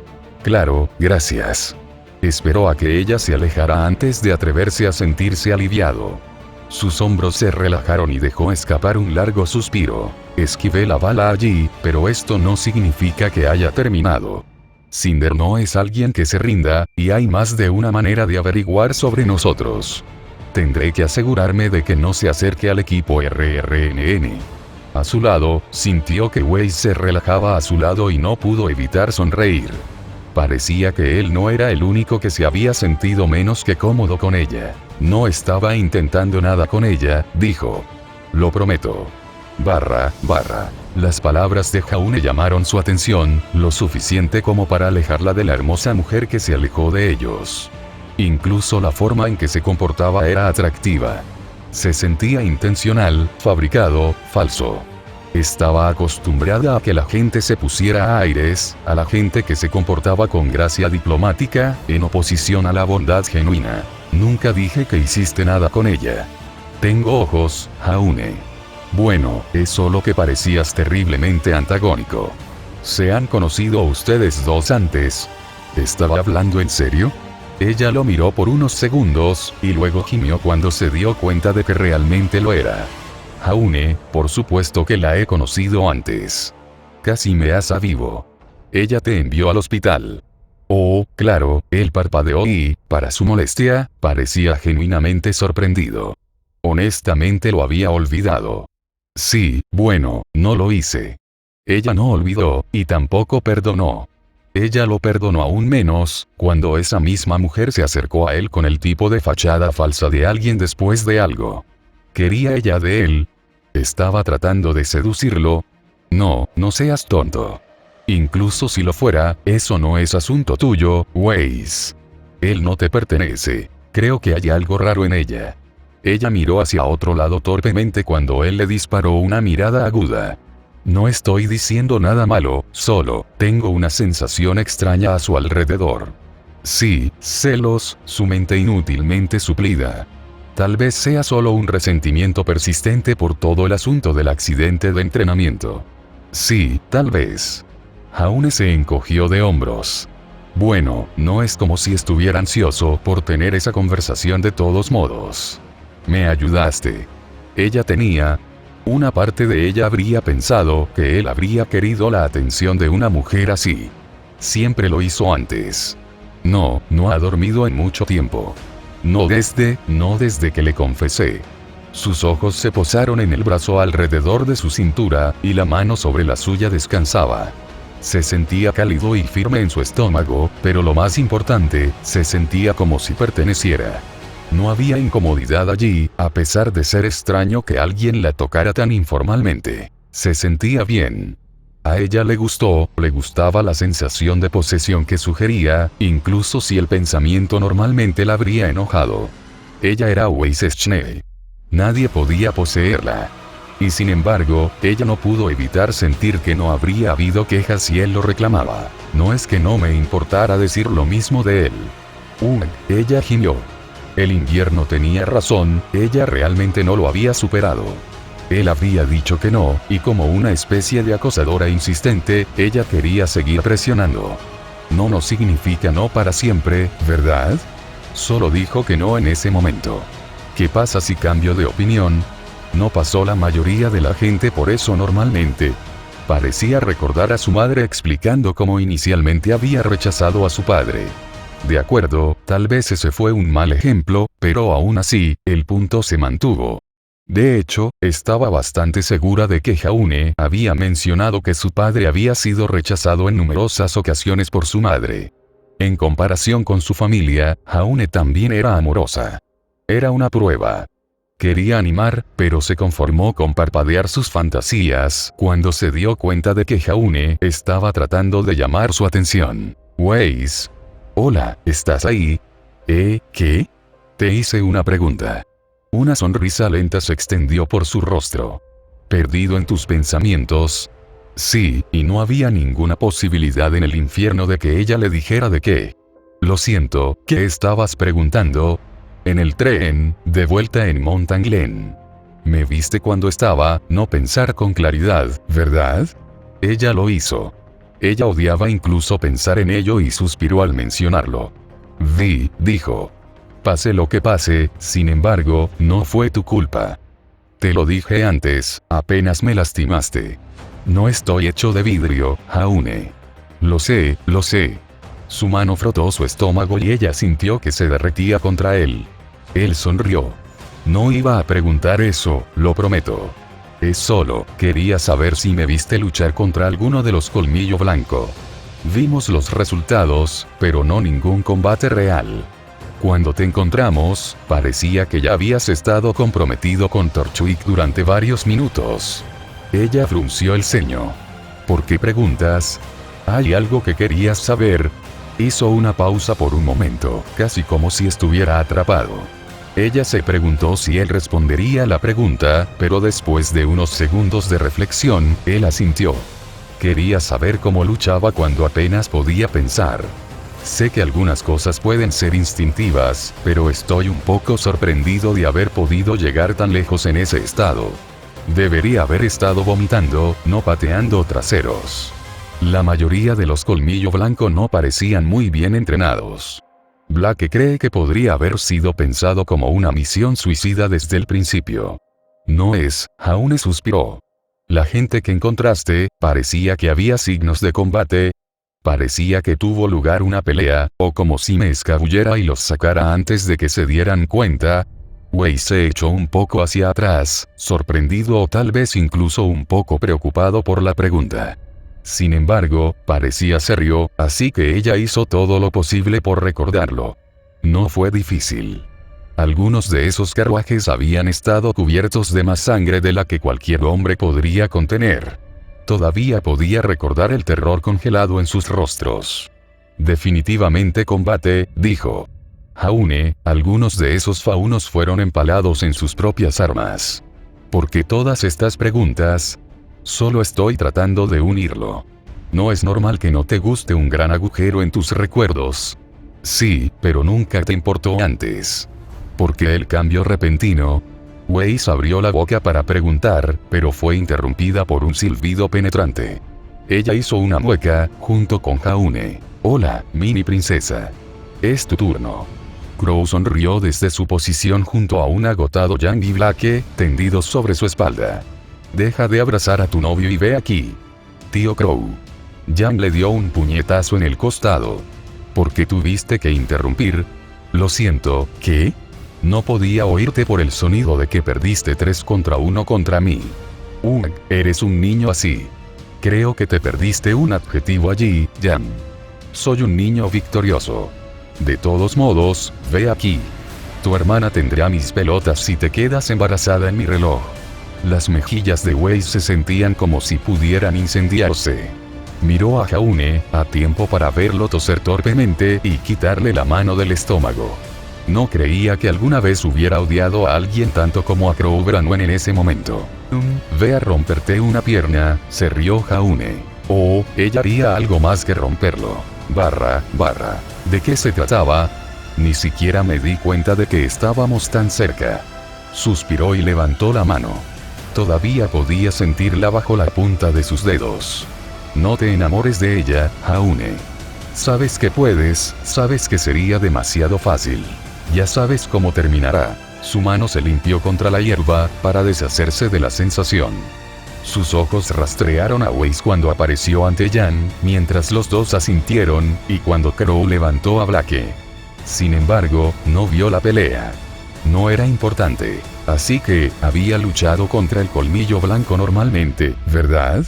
Claro, gracias. Esperó a que ella se alejara antes de atreverse a sentirse aliviado. Sus hombros se relajaron y dejó escapar un largo suspiro. Esquivé la bala allí, pero esto no significa que haya terminado. Cinder no es alguien que se rinda, y hay más de una manera de averiguar sobre nosotros. Tendré que asegurarme de que no se acerque al equipo RRNN. A su lado, sintió que Weiss se relajaba a su lado y no pudo evitar sonreír. Parecía que él no era el único que se había sentido menos que cómodo con ella. No estaba intentando nada con ella, dijo. Lo prometo. Las palabras de Jaune llamaron su atención, lo suficiente como para alejarla de la hermosa mujer que se alejó de ellos. Incluso la forma en que se comportaba era atractiva. Se sentía intencional, fabricado, falso. Estaba acostumbrada a que la gente se pusiera a aires, a la gente que se comportaba con gracia diplomática, en oposición a la bondad genuina. Nunca dije que hiciste nada con ella. Tengo ojos, Jaune. Bueno, es solo que parecías terriblemente antagónico. ¿Se han conocido ustedes dos antes? ¿Estaba hablando en serio? Ella lo miró por unos segundos, y luego gimió cuando se dio cuenta de que realmente lo era. Jaune, por supuesto que la he conocido antes. Casi me asa vivo. Ella te envió al hospital. Oh, claro, él parpadeó y, para su molestia, parecía genuinamente sorprendido. Honestamente lo había olvidado. Sí, bueno, no lo hice. Ella no olvidó, y tampoco perdonó. Ella lo perdonó aún menos, cuando esa misma mujer se acercó a él con el tipo de fachada falsa de alguien después de algo. ¿Quería ella de él? ¿Estaba tratando de seducirlo? No, no seas tonto. Incluso si lo fuera, eso no es asunto tuyo, Weiss. Él no te pertenece. Creo que hay algo raro en ella. Ella miró hacia otro lado torpemente cuando él le disparó una mirada aguda. No estoy diciendo nada malo, solo tengo una sensación extraña a su alrededor. Sí, celos, su mente inútilmente suplida. Tal vez sea solo un resentimiento persistente por todo el asunto del accidente de entrenamiento. Sí, tal vez. Jaune se encogió de hombros. Bueno, no es como si estuviera ansioso por tener esa conversación de todos modos. Me ayudaste. Ella tenía... Una parte de ella habría pensado que él habría querido la atención de una mujer así. Siempre lo hizo antes. No ha dormido en mucho tiempo. No desde que le confesé. Sus ojos se posaron en el brazo alrededor de su cintura, y la mano sobre la suya descansaba. Se sentía cálido y firme en su estómago, pero lo más importante, se sentía como si perteneciera. No había incomodidad allí, a pesar de ser extraño que alguien la tocara tan informalmente. Se sentía bien. A ella le gustaba la sensación de posesión que sugería, incluso si el pensamiento normalmente la habría enojado. Ella era Weissschnee. Nadie podía poseerla. Y sin embargo, ella no pudo evitar sentir que no habría habido quejas si él lo reclamaba. No es que no me importara decir lo mismo de él. Ella gimió. El invierno tenía razón, ella realmente no lo había superado. Él había dicho que no, y como una especie de acosadora insistente, ella quería seguir presionando. No significa no para siempre, ¿verdad? Solo dijo que no en ese momento. ¿Qué pasa si cambio de opinión? No pasó la mayoría de la gente por eso normalmente. Parecía recordar a su madre explicando cómo inicialmente había rechazado a su padre. De acuerdo, tal vez ese fue un mal ejemplo, pero aún así, el punto se mantuvo. De hecho, estaba bastante segura de que Jaune había mencionado que su padre había sido rechazado en numerosas ocasiones por su madre. En comparación con su familia, Jaune también era amorosa. Era una prueba. Quería animar, pero se conformó con parpadear sus fantasías cuando se dio cuenta de que Jaune estaba tratando de llamar su atención. Weiss. Hola, ¿estás ahí? ¿Qué? Te hice una pregunta. Una sonrisa lenta se extendió por su rostro. ¿Perdido en tus pensamientos? Sí, y no había ninguna posibilidad en el infierno de que ella le dijera de qué. Lo siento, ¿qué estabas preguntando? En el tren, de vuelta en Mountain Glen. Me viste cuando estaba, no pensar con claridad, ¿verdad? Ella lo hizo. Ella odiaba incluso pensar en ello y suspiró al mencionarlo. Dijo. Pase lo que pase, sin embargo, no fue tu culpa. Te lo dije antes, apenas me lastimaste. No estoy hecho de vidrio, Jaune. Lo sé. Su mano frotó su estómago y ella sintió que se derretía contra él. Él sonrió. No iba a preguntar eso, lo prometo. Es solo, quería saber si me viste luchar contra alguno de los Colmillo Blanco. Vimos los resultados, pero no ningún combate real. Cuando te encontramos, parecía que ya habías estado comprometido con Torchwick durante varios minutos. Ella frunció el ceño. ¿Por qué preguntas? ¿Hay algo que querías saber? Hizo una pausa por un momento, casi como si estuviera atrapado. Ella se preguntó si él respondería a la pregunta, pero después de unos segundos de reflexión, él asintió. Quería saber cómo luchaba cuando apenas podía pensar. Sé que algunas cosas pueden ser instintivas, pero estoy un poco sorprendido de haber podido llegar tan lejos en ese estado. Debería haber estado vomitando, no pateando traseros. La mayoría de los Colmillo Blanco no parecían muy bien entrenados. Blake cree que podría haber sido pensado como una misión suicida desde el principio. No es, Jaune suspiró. La gente que encontraste, parecía que había signos de combate. Parecía que tuvo lugar una pelea, o como si me escabullera y los sacara antes de que se dieran cuenta. Weiss se echó un poco hacia atrás, sorprendido o tal vez incluso un poco preocupado por la pregunta. Sin embargo, parecía serio, así que ella hizo todo lo posible por recordarlo. No fue difícil. Algunos de esos carruajes habían estado cubiertos de más sangre de la que cualquier hombre podría contener. Todavía podía recordar el terror congelado en sus rostros. Definitivamente combate, dijo. Jaune, algunos de esos faunos fueron empalados en sus propias armas. ¿Por qué todas estas preguntas? Solo estoy tratando de unirlo. No es normal que no te guste un gran agujero en tus recuerdos. Sí, pero nunca te importó antes. ¿Por qué el cambio repentino? Weiss abrió la boca para preguntar, pero fue interrumpida por un silbido penetrante. Ella hizo una mueca, junto con Jaune. Hola, mini princesa. Es tu turno. Crow sonrió desde su posición junto a un agotado Yang y Blake, tendidos sobre su espalda. Deja de abrazar a tu novio y ve aquí. Tío Crow. Yang le dio un puñetazo en el costado. ¿Por qué tuviste que interrumpir? Lo siento, ¿qué? No podía oírte por el sonido de que perdiste 3 contra 1 contra mí. Eres un niño así. Creo que te perdiste un adjetivo allí, Yang. Soy un niño victorioso. De todos modos, ve aquí. Tu hermana tendrá mis pelotas si te quedas embarazada en mi reloj. Las mejillas de Wei se sentían como si pudieran incendiarse. Miró a Jaune, a tiempo para verlo toser torpemente y quitarle la mano del estómago. No creía que alguna vez hubiera odiado a alguien tanto como a Crow Branwen en ese momento. Ve a romperte una pierna, se rió Jaune. Oh, ella haría algo más que romperlo. ¿De qué se trataba? Ni siquiera me di cuenta de que estábamos tan cerca. Suspiró y levantó la mano. Todavía podía sentirla bajo la punta de sus dedos. No te enamores de ella, Jaune. Sabes que puedes, sabes que sería demasiado fácil. Ya sabes cómo terminará. Su mano se limpió contra la hierba, para deshacerse de la sensación. Sus ojos rastrearon a Weiss cuando apareció ante Yang, mientras los dos asintieron, y cuando Crow levantó a Blake. Sin embargo, no vio la pelea. No era importante. Así que, había luchado contra el colmillo blanco normalmente, ¿verdad?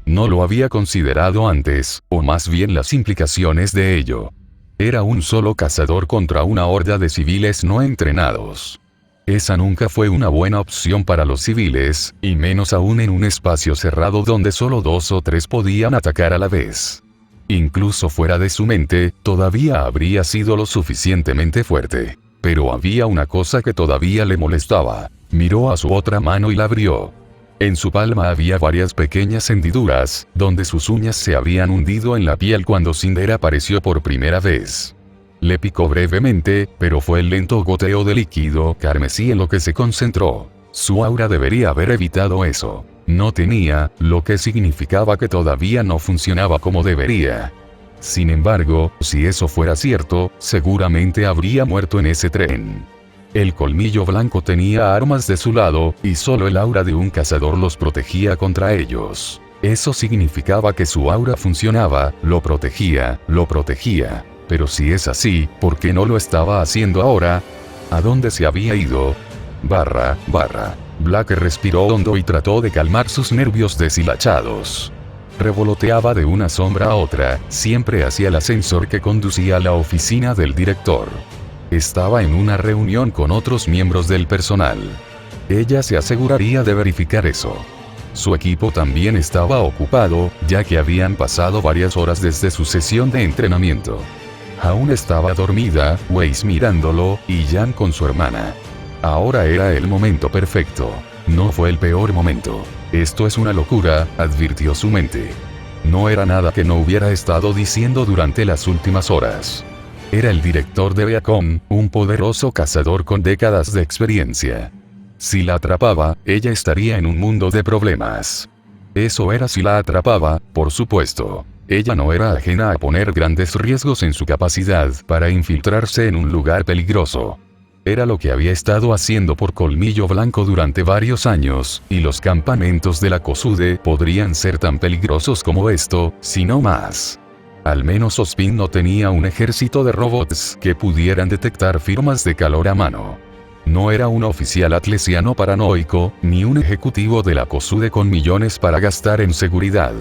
No lo había considerado antes, o más bien las implicaciones de ello. Era un solo cazador contra una horda de civiles no entrenados. Esa nunca fue una buena opción para los civiles, y menos aún en un espacio cerrado donde solo 2 o 3 podían atacar a la vez. Incluso fuera de su mente, todavía habría sido lo suficientemente fuerte. Pero había una cosa que todavía le molestaba. Miró a su otra mano y la abrió. En su palma había varias pequeñas hendiduras, donde sus uñas se habían hundido en la piel cuando Cinder apareció por primera vez. Le picó brevemente, pero fue el lento goteo de líquido carmesí en lo que se concentró. Su aura debería haber evitado eso. No tenía, lo que significaba que todavía no funcionaba como debería. Sin embargo, si eso fuera cierto, seguramente habría muerto en ese tren. El colmillo blanco tenía armas de su lado, y solo el aura de un cazador los protegía contra ellos. Eso significaba que su aura funcionaba, lo protegía. Pero si es así, ¿por qué no lo estaba haciendo ahora? ¿A dónde se había ido? Blake respiró hondo y trató de calmar sus nervios deshilachados. Revoloteaba de una sombra a otra, siempre hacia el ascensor que conducía a la oficina del director. Estaba en una reunión con otros miembros del personal. Ella se aseguraría de verificar eso. Su equipo también estaba ocupado, ya que habían pasado varias horas desde su sesión de entrenamiento. Aún estaba dormida, Weiss mirándolo, y Yang con su hermana. Ahora era el momento perfecto. No fue el peor momento. Esto es una locura, advirtió su mente. No era nada que no hubiera estado diciendo durante las últimas horas. Era el director de Viacom, un poderoso cazador con décadas de experiencia. Si la atrapaba, ella estaría en un mundo de problemas. Eso era si la atrapaba, por supuesto. Ella no era ajena a poner grandes riesgos en su capacidad para infiltrarse en un lugar peligroso. Era lo que había estado haciendo por Colmillo Blanco durante varios años, y los campamentos de la Kosude podrían ser tan peligrosos como esto, si no más. Al menos Ospin no tenía un ejército de robots que pudieran detectar firmas de calor a mano. No era un oficial atlesiano paranoico, ni un ejecutivo de la Kosude con millones para gastar en seguridad.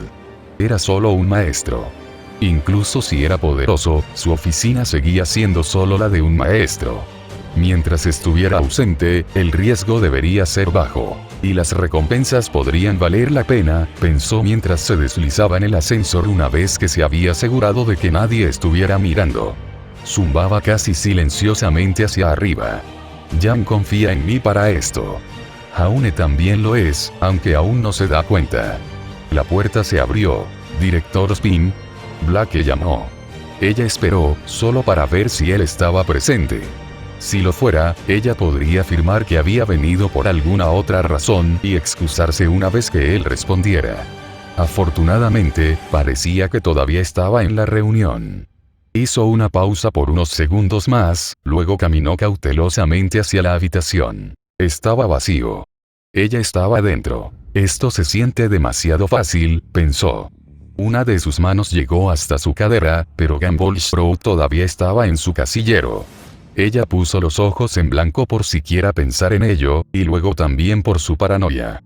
Era solo un maestro. Incluso si era poderoso, su oficina seguía siendo solo la de un maestro. Mientras estuviera ausente, el riesgo debería ser bajo. Y las recompensas podrían valer la pena, pensó mientras se deslizaba en el ascensor una vez que se había asegurado de que nadie estuviera mirando. Zumbaba casi silenciosamente hacia arriba. Yang confía en mí para esto. Jaune también lo es, aunque aún no se da cuenta. La puerta se abrió. Director Spin. Blake llamó. Ella esperó, solo para ver si él estaba presente. Si lo fuera, ella podría afirmar que había venido por alguna otra razón y excusarse una vez que él respondiera. Afortunadamente, parecía que todavía estaba en la reunión. Hizo una pausa por unos segundos más, luego caminó cautelosamente hacia la habitación. Estaba vacío. Ella estaba dentro. Esto se siente demasiado fácil, pensó. Una de sus manos llegó hasta su cadera, pero Gumball Sprout todavía estaba en su casillero. Ella puso los ojos en blanco por siquiera pensar en ello, y luego también por su paranoia.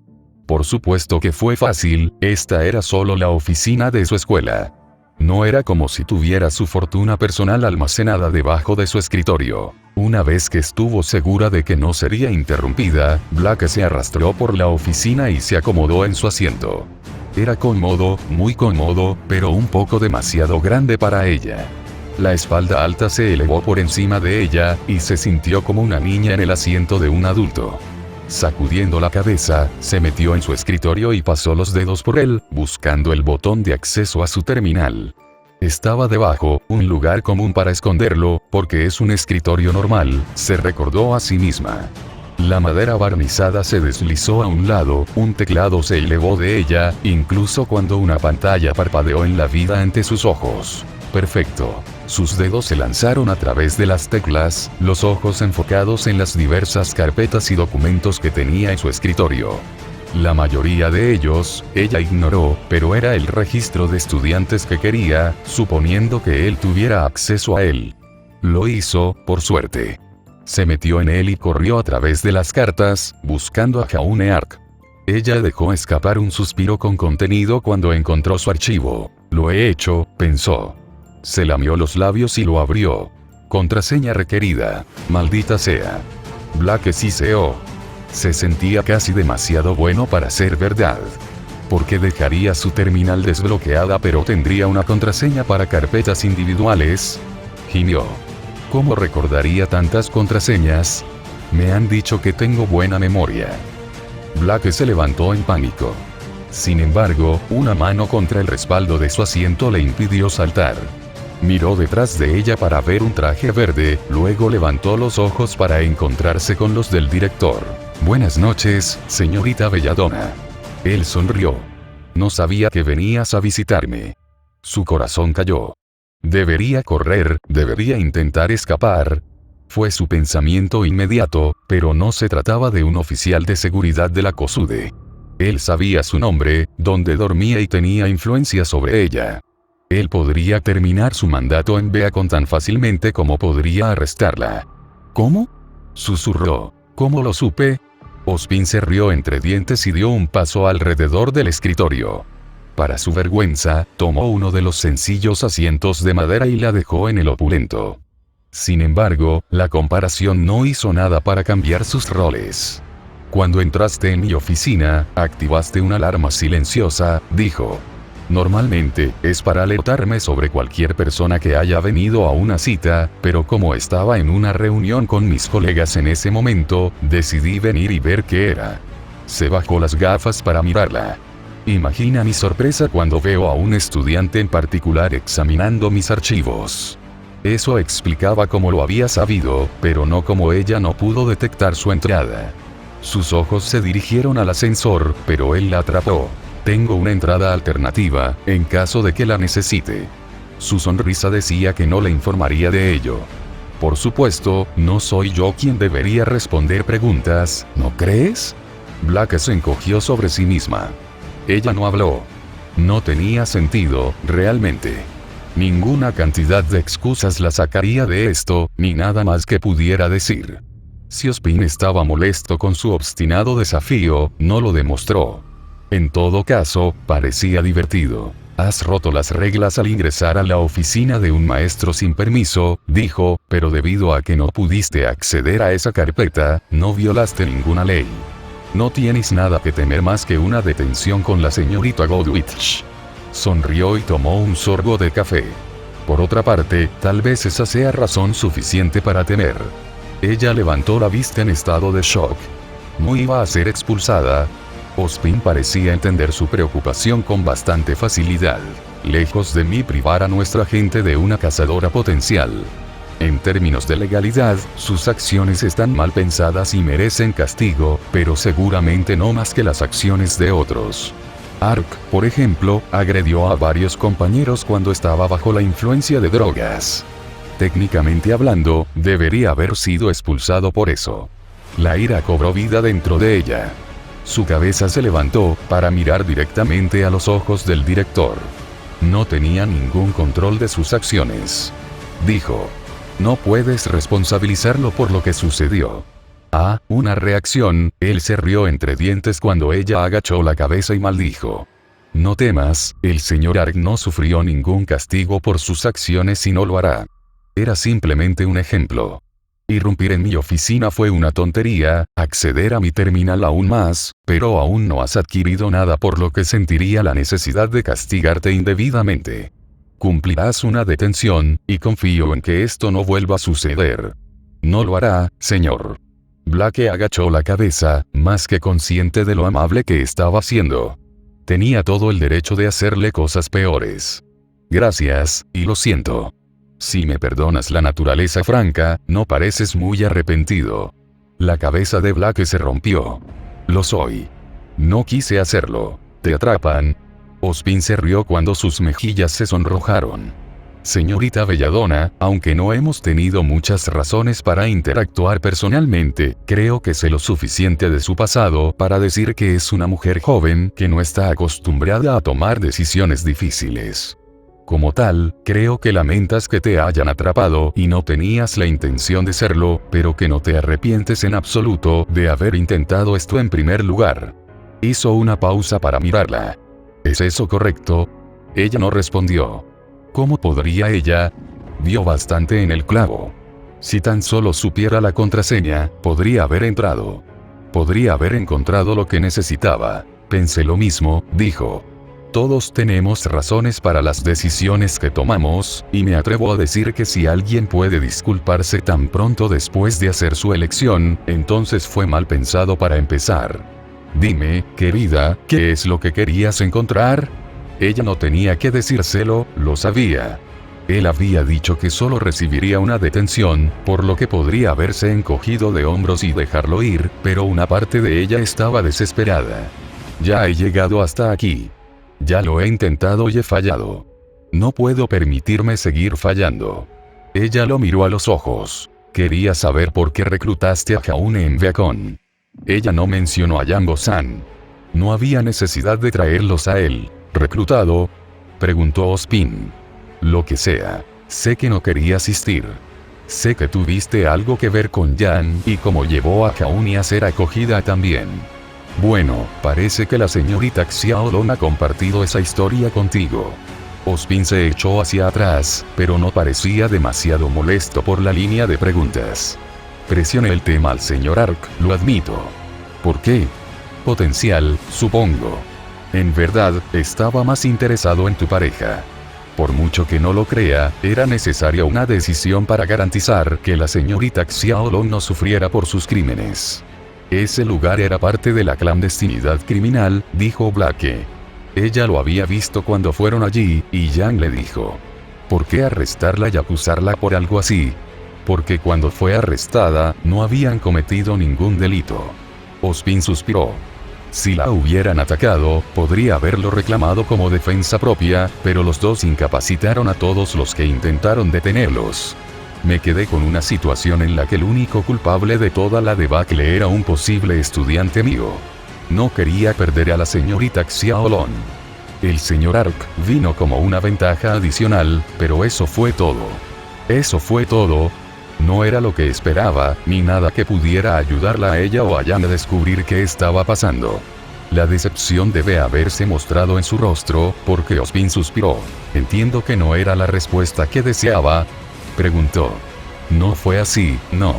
Por supuesto que fue fácil, esta era solo la oficina de su escuela. No era como si tuviera su fortuna personal almacenada debajo de su escritorio. Una vez que estuvo segura de que no sería interrumpida, Black se arrastró por la oficina y se acomodó en su asiento. Era cómodo, muy cómodo, pero un poco demasiado grande para ella. La espalda alta se elevó por encima de ella, y se sintió como una niña en el asiento de un adulto. Sacudiendo la cabeza, se metió en su escritorio y pasó los dedos por él, buscando el botón de acceso a su terminal. Estaba debajo, un lugar común para esconderlo, porque es un escritorio normal, se recordó a sí misma. La madera barnizada se deslizó a un lado, un teclado se elevó de ella, incluso cuando una pantalla parpadeó en la vida ante sus ojos. Perfecto. Sus dedos se lanzaron a través de las teclas, los ojos enfocados en las diversas carpetas y documentos que tenía en su escritorio. La mayoría de ellos, ella ignoró, pero era el registro de estudiantes que quería, suponiendo que él tuviera acceso a él. Lo hizo, por suerte. Se metió en él y corrió a través de las cartas, buscando a Jaume Ark. Ella dejó escapar un suspiro con contenido cuando encontró su archivo. Lo he hecho, pensó. Se lamió los labios y lo abrió. Contraseña requerida. Maldita sea. Black siseó. Se sentía casi demasiado bueno para ser verdad. ¿Por qué dejaría su terminal desbloqueada pero tendría una contraseña para carpetas individuales? Gimió. ¿Cómo recordaría tantas contraseñas? Me han dicho que tengo buena memoria. Black se levantó en pánico. Sin embargo, una mano contra el respaldo de su asiento le impidió saltar. Miró detrás de ella para ver un traje verde, luego levantó los ojos para encontrarse con los del director. Buenas noches, señorita Belladonna. Él sonrió. No sabía que venías a visitarme. Su corazón cayó. Debería correr, debería intentar escapar. Fue su pensamiento inmediato, pero no se trataba de un oficial de seguridad de la COSUDE. Él sabía su nombre, dónde dormía y tenía influencia sobre ella. Él podría terminar su mandato en Beacon tan fácilmente como podría arrestarla. ¿Cómo? Susurró. ¿Cómo lo supe? Ospin se rió entre dientes y dio un paso alrededor del escritorio. Para su vergüenza, tomó uno de los sencillos asientos de madera y la dejó en el opulento. Sin embargo, la comparación no hizo nada para cambiar sus roles. Cuando entraste en mi oficina, activaste una alarma silenciosa, dijo. Normalmente, es para alertarme sobre cualquier persona que haya venido a una cita, pero como estaba en una reunión con mis colegas en ese momento, decidí venir y ver qué era. Se bajó las gafas para mirarla. Imagina mi sorpresa cuando veo a un estudiante en particular examinando mis archivos. Eso explicaba cómo lo había sabido, pero no cómo ella no pudo detectar su entrada. Sus ojos se dirigieron al ascensor, pero él la atrapó. Tengo una entrada alternativa, en caso de que la necesite. Su sonrisa decía que no le informaría de ello. Por supuesto, no soy yo quien debería responder preguntas, ¿no crees? Black se encogió sobre sí misma. Ella no habló. No tenía sentido, realmente. Ninguna cantidad de excusas la sacaría de esto, ni nada más que pudiera decir. Si Ospin estaba molesto con su obstinado desafío, no lo demostró. En todo caso, parecía divertido. Has roto las reglas al ingresar a la oficina de un maestro sin permiso, dijo, pero debido a que no pudiste acceder a esa carpeta, no violaste ninguna ley. No tienes nada que temer más que una detención con la señorita Goodwitch. Sonrió y tomó un sorbo de café. Por otra parte, tal vez esa sea razón suficiente para temer. Ella levantó la vista en estado de shock. ¿No iba a ser expulsada? Ospin parecía entender su preocupación con bastante facilidad. Lejos de mí privar a nuestra gente de una cazadora potencial. En términos de legalidad, sus acciones están mal pensadas y merecen castigo, pero seguramente no más que las acciones de otros. Ark, por ejemplo, agredió a varios compañeros cuando estaba bajo la influencia de drogas. Técnicamente hablando, debería haber sido expulsado por eso. La ira cobró vida dentro de ella. Su cabeza se levantó, para mirar directamente a los ojos del director. No tenía ningún control de sus acciones. Dijo: no puedes responsabilizarlo por lo que sucedió. Ah, una reacción. Él se rió entre dientes cuando ella agachó la cabeza y maldijo. No temas, el señor Ark no sufrió ningún castigo por sus acciones y no lo hará. Era simplemente un ejemplo. Irrumpir en mi oficina fue una tontería, acceder a mi terminal aún más, pero aún no has adquirido nada por lo que sentiría la necesidad de castigarte indebidamente. Cumplirás una detención, y confío en que esto no vuelva a suceder. No lo hará, señor. Blake agachó la cabeza, más que consciente de lo amable que estaba haciendo. Tenía todo el derecho de hacerle cosas peores. Gracias, y lo siento. Si me perdonas la naturaleza franca, no pareces muy arrepentido. La cabeza de Blake se rompió. Lo soy. No quise hacerlo. ¿Te atrapan? Ozpin se rió cuando sus mejillas se sonrojaron. Señorita Belladonna, aunque no hemos tenido muchas razones para interactuar personalmente, creo que sé lo suficiente de su pasado para decir que es una mujer joven que no está acostumbrada a tomar decisiones difíciles. Como tal, creo que lamentas que te hayan atrapado y no tenías la intención de serlo, pero que no te arrepientes en absoluto de haber intentado esto en primer lugar. Hizo una pausa para mirarla. ¿Es eso correcto? Ella no respondió. ¿Cómo podría ella? Dio bastante en el clavo. Si tan solo supiera la contraseña, podría haber entrado. Podría haber encontrado lo que necesitaba. Pensé lo mismo, dijo. Todos tenemos razones para las decisiones que tomamos, y me atrevo a decir que si alguien puede disculparse tan pronto después de hacer su elección, entonces fue mal pensado para empezar. Dime, querida, ¿qué es lo que querías encontrar? Ella no tenía que decírselo, lo sabía. Él había dicho que solo recibiría una detención, por lo que podría haberse encogido de hombros y dejarlo ir, pero una parte de ella estaba desesperada. Ya he llegado hasta aquí. Ya lo he intentado y he fallado. No puedo permitirme seguir fallando. Ella lo miró a los ojos. Quería saber por qué reclutaste a Jaune en Beacon. Ella no mencionó a Yango-san. No había necesidad de traerlos a él. ¿Reclutado? Preguntó Ozpin. Lo que sea. Sé que no quería asistir. Sé que tuviste algo que ver con Yan y cómo llevó a Jaune a ser acogida también. Bueno, parece que la señorita Xiaolong ha compartido esa historia contigo. Ozpin se echó hacia atrás, pero no parecía demasiado molesto por la línea de preguntas. Presioné el tema al señor Ark, lo admito. ¿Por qué? Potencial, supongo. En verdad, estaba más interesado en tu pareja. Por mucho que no lo crea, era necesaria una decisión para garantizar que la señorita Xiaolong no sufriera por sus crímenes. Ese lugar era parte de la clandestinidad criminal, dijo Blake. Ella lo había visto cuando fueron allí, y Yang le dijo. ¿Por qué arrestarla y acusarla por algo así? Porque cuando fue arrestada, no habían cometido ningún delito. Ozpin suspiró. Si la hubieran atacado, podría haberlo reclamado como defensa propia, pero los dos incapacitaron a todos los que intentaron detenerlos. Me quedé con una situación en la que el único culpable de toda la debacle era un posible estudiante mío. No quería perder a la señorita Xiaolong. El señor Ark vino como una ventaja adicional, pero eso fue todo. Eso fue todo. No era lo que esperaba, ni nada que pudiera ayudarla a ella o a Yan a descubrir qué estaba pasando. La decepción debe haberse mostrado en su rostro, porque Ozpin suspiró. Entiendo que no era la respuesta que deseaba. Preguntó. No fue así, no.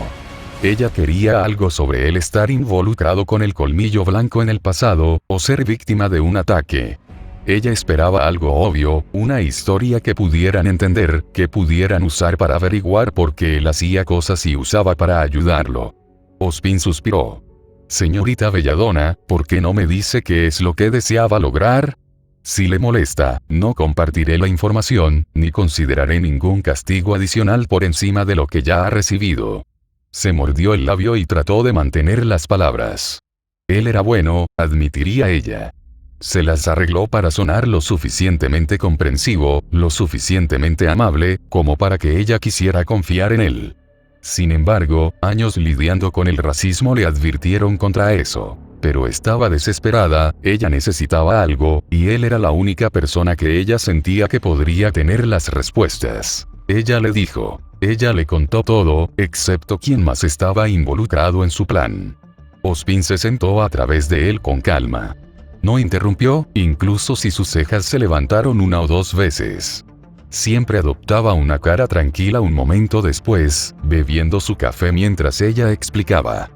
Ella quería algo sobre él estar involucrado con el colmillo blanco en el pasado, o ser víctima de un ataque. Ella esperaba algo obvio, una historia que pudieran entender, que pudieran usar para averiguar por qué él hacía cosas y usaba para ayudarlo. Ozpin suspiró. Señorita Belladonna, ¿por qué no me dice qué es lo que deseaba lograr? Si le molesta, no compartiré la información, ni consideraré ningún castigo adicional por encima de lo que ya ha recibido. Se mordió el labio y trató de mantener las palabras. Él era bueno, admitiría ella. Se las arregló para sonar lo suficientemente comprensivo, lo suficientemente amable, como para que ella quisiera confiar en él. Sin embargo, años lidiando con el racismo le advirtieron contra eso. Pero estaba desesperada, ella necesitaba algo, y él era la única persona que ella sentía que podría tener las respuestas. Ella le dijo. Ella le contó todo, excepto quién más estaba involucrado en su plan. Ozpin se sentó a través de él con calma. No interrumpió, incluso si sus cejas se levantaron una o dos veces. Siempre adoptaba una cara tranquila un momento después, bebiendo su café mientras ella explicaba.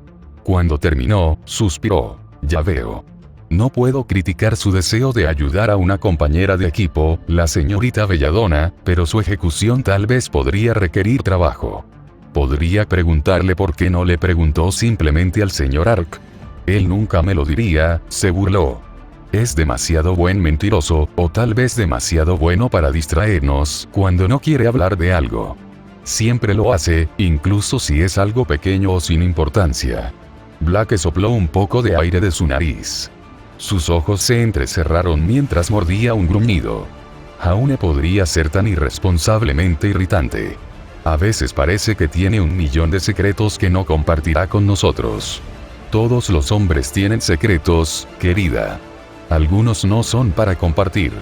Cuando terminó, suspiró. Ya veo. No puedo criticar su deseo de ayudar a una compañera de equipo, la señorita Belladonna, pero su ejecución tal vez podría requerir trabajo. Podría preguntarle por qué no le preguntó simplemente al señor Ark. Él nunca me lo diría, se burló. Es demasiado buen mentiroso, o tal vez demasiado bueno para distraernos cuando no quiere hablar de algo. Siempre lo hace, incluso si es algo pequeño o sin importancia. Black sopló un poco de aire de su nariz. Sus ojos se entrecerraron mientras mordía un gruñido. Jaune podría ser tan irresponsablemente irritante. A veces parece que tiene 1.000.000 de secretos que no compartirá con nosotros. Todos los hombres tienen secretos, querida. Algunos no son para compartir.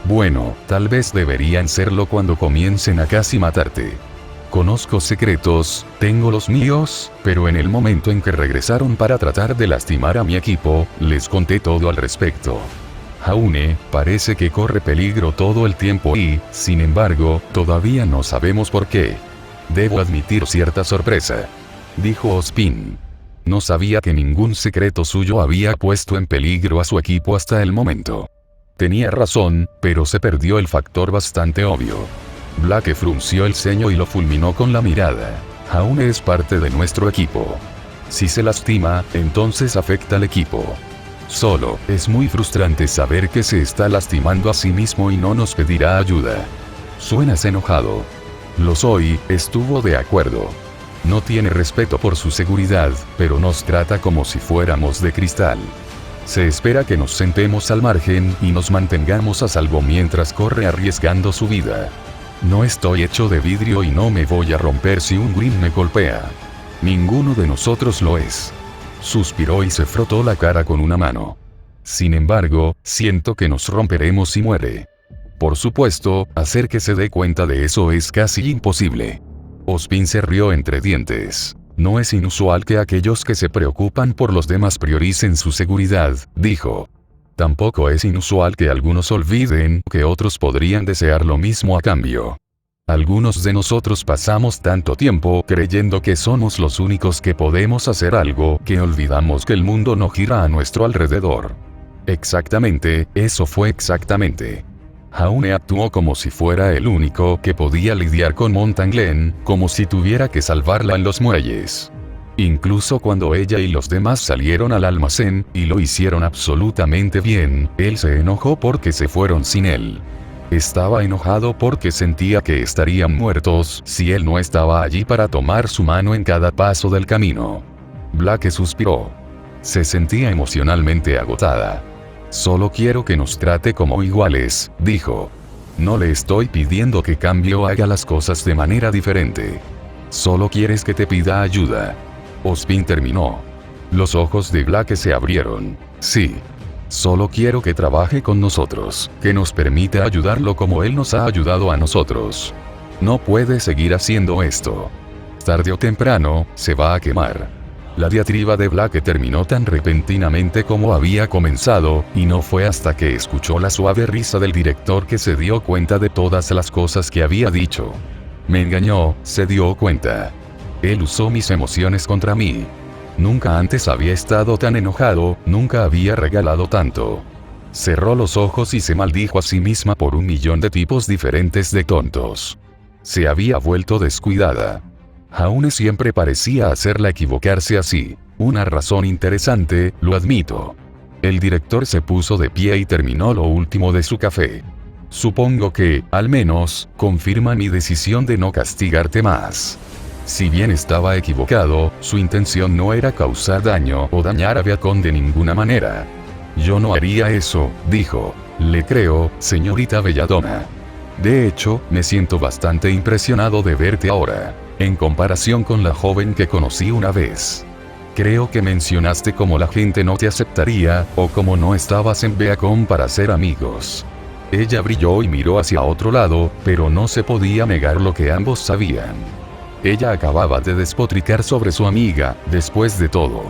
Bueno, tal vez deberían serlo cuando comiencen a casi matarte. Conozco secretos, tengo los míos, pero en el momento en que regresaron para tratar de lastimar a mi equipo, les conté todo al respecto. Jaune, parece que corre peligro todo el tiempo y, sin embargo, todavía no sabemos por qué. Debo admitir cierta sorpresa. Dijo Ozpin. No sabía que ningún secreto suyo había puesto en peligro a su equipo hasta el momento. Tenía razón, pero se perdió el factor bastante obvio. Black frunció el ceño y lo fulminó con la mirada. Jaune es parte de nuestro equipo. Si se lastima, entonces afecta al equipo. Solo, es muy frustrante saber que se está lastimando a sí mismo y no nos pedirá ayuda. Suenas enojado. Lo soy, estuvo de acuerdo. No tiene respeto por su seguridad, pero nos trata como si fuéramos de cristal. Se espera que nos sentemos al margen y nos mantengamos a salvo mientras corre arriesgando su vida. No estoy hecho de vidrio y no me voy a romper si un Grimm me golpea. Ninguno de nosotros lo es. Suspiró y se frotó la cara con una mano. Sin embargo, siento que nos romperemos si muere. Por supuesto, hacer que se dé cuenta de eso es casi imposible. Ozpin se rió entre dientes. No es inusual que aquellos que se preocupan por los demás prioricen su seguridad, dijo. Tampoco es inusual que algunos olviden que otros podrían desear lo mismo a cambio. Algunos de nosotros pasamos tanto tiempo creyendo que somos los únicos que podemos hacer algo que olvidamos que el mundo no gira a nuestro alrededor. Exactamente, eso fue exactamente. Jaune actuó como si fuera el único que podía lidiar con Mountain Glen, como si tuviera que salvarla en los muelles. Incluso cuando ella y los demás salieron al almacén, y lo hicieron absolutamente bien, él se enojó porque se fueron sin él. Estaba enojado porque sentía que estarían muertos si él no estaba allí para tomar su mano en cada paso del camino. Black suspiró. Se sentía emocionalmente agotada. Solo quiero que nos trate como iguales, dijo. No le estoy pidiendo que cambie o haga las cosas de manera diferente. Solo quieres que te pida ayuda. Ozpin terminó. Los ojos de Black se abrieron. Sí. Solo quiero que trabaje con nosotros, que nos permita ayudarlo como él nos ha ayudado a nosotros. No puede seguir haciendo esto. Tarde o temprano, se va a quemar. La diatriba de Black terminó tan repentinamente como había comenzado, y no fue hasta que escuchó la suave risa del director que se dio cuenta de todas las cosas que había dicho. Me engañó, se dio cuenta. Él usó mis emociones contra mí. Nunca antes había estado tan enojado, nunca había regalado tanto. Cerró los ojos y se maldijo a sí misma por 1.000.000 de tipos diferentes de tontos. Se había vuelto descuidada. Jaune siempre parecía hacerla equivocarse así. Una razón interesante, lo admito. El director se puso de pie y terminó lo último de su café. Supongo que, al menos, confirma mi decisión de no castigarte más. Si bien estaba equivocado, su intención no era causar daño o dañar a Beacon de ninguna manera. Yo no haría eso, dijo. Le creo, señorita Belladonna. De hecho, me siento bastante impresionado de verte ahora, en comparación con la joven que conocí una vez. Creo que mencionaste cómo la gente no te aceptaría, o cómo no estabas en Beacon para ser amigos. Ella brilló y miró hacia otro lado, pero no se podía negar lo que ambos sabían. Ella acababa de despotricar sobre su amiga, después de todo.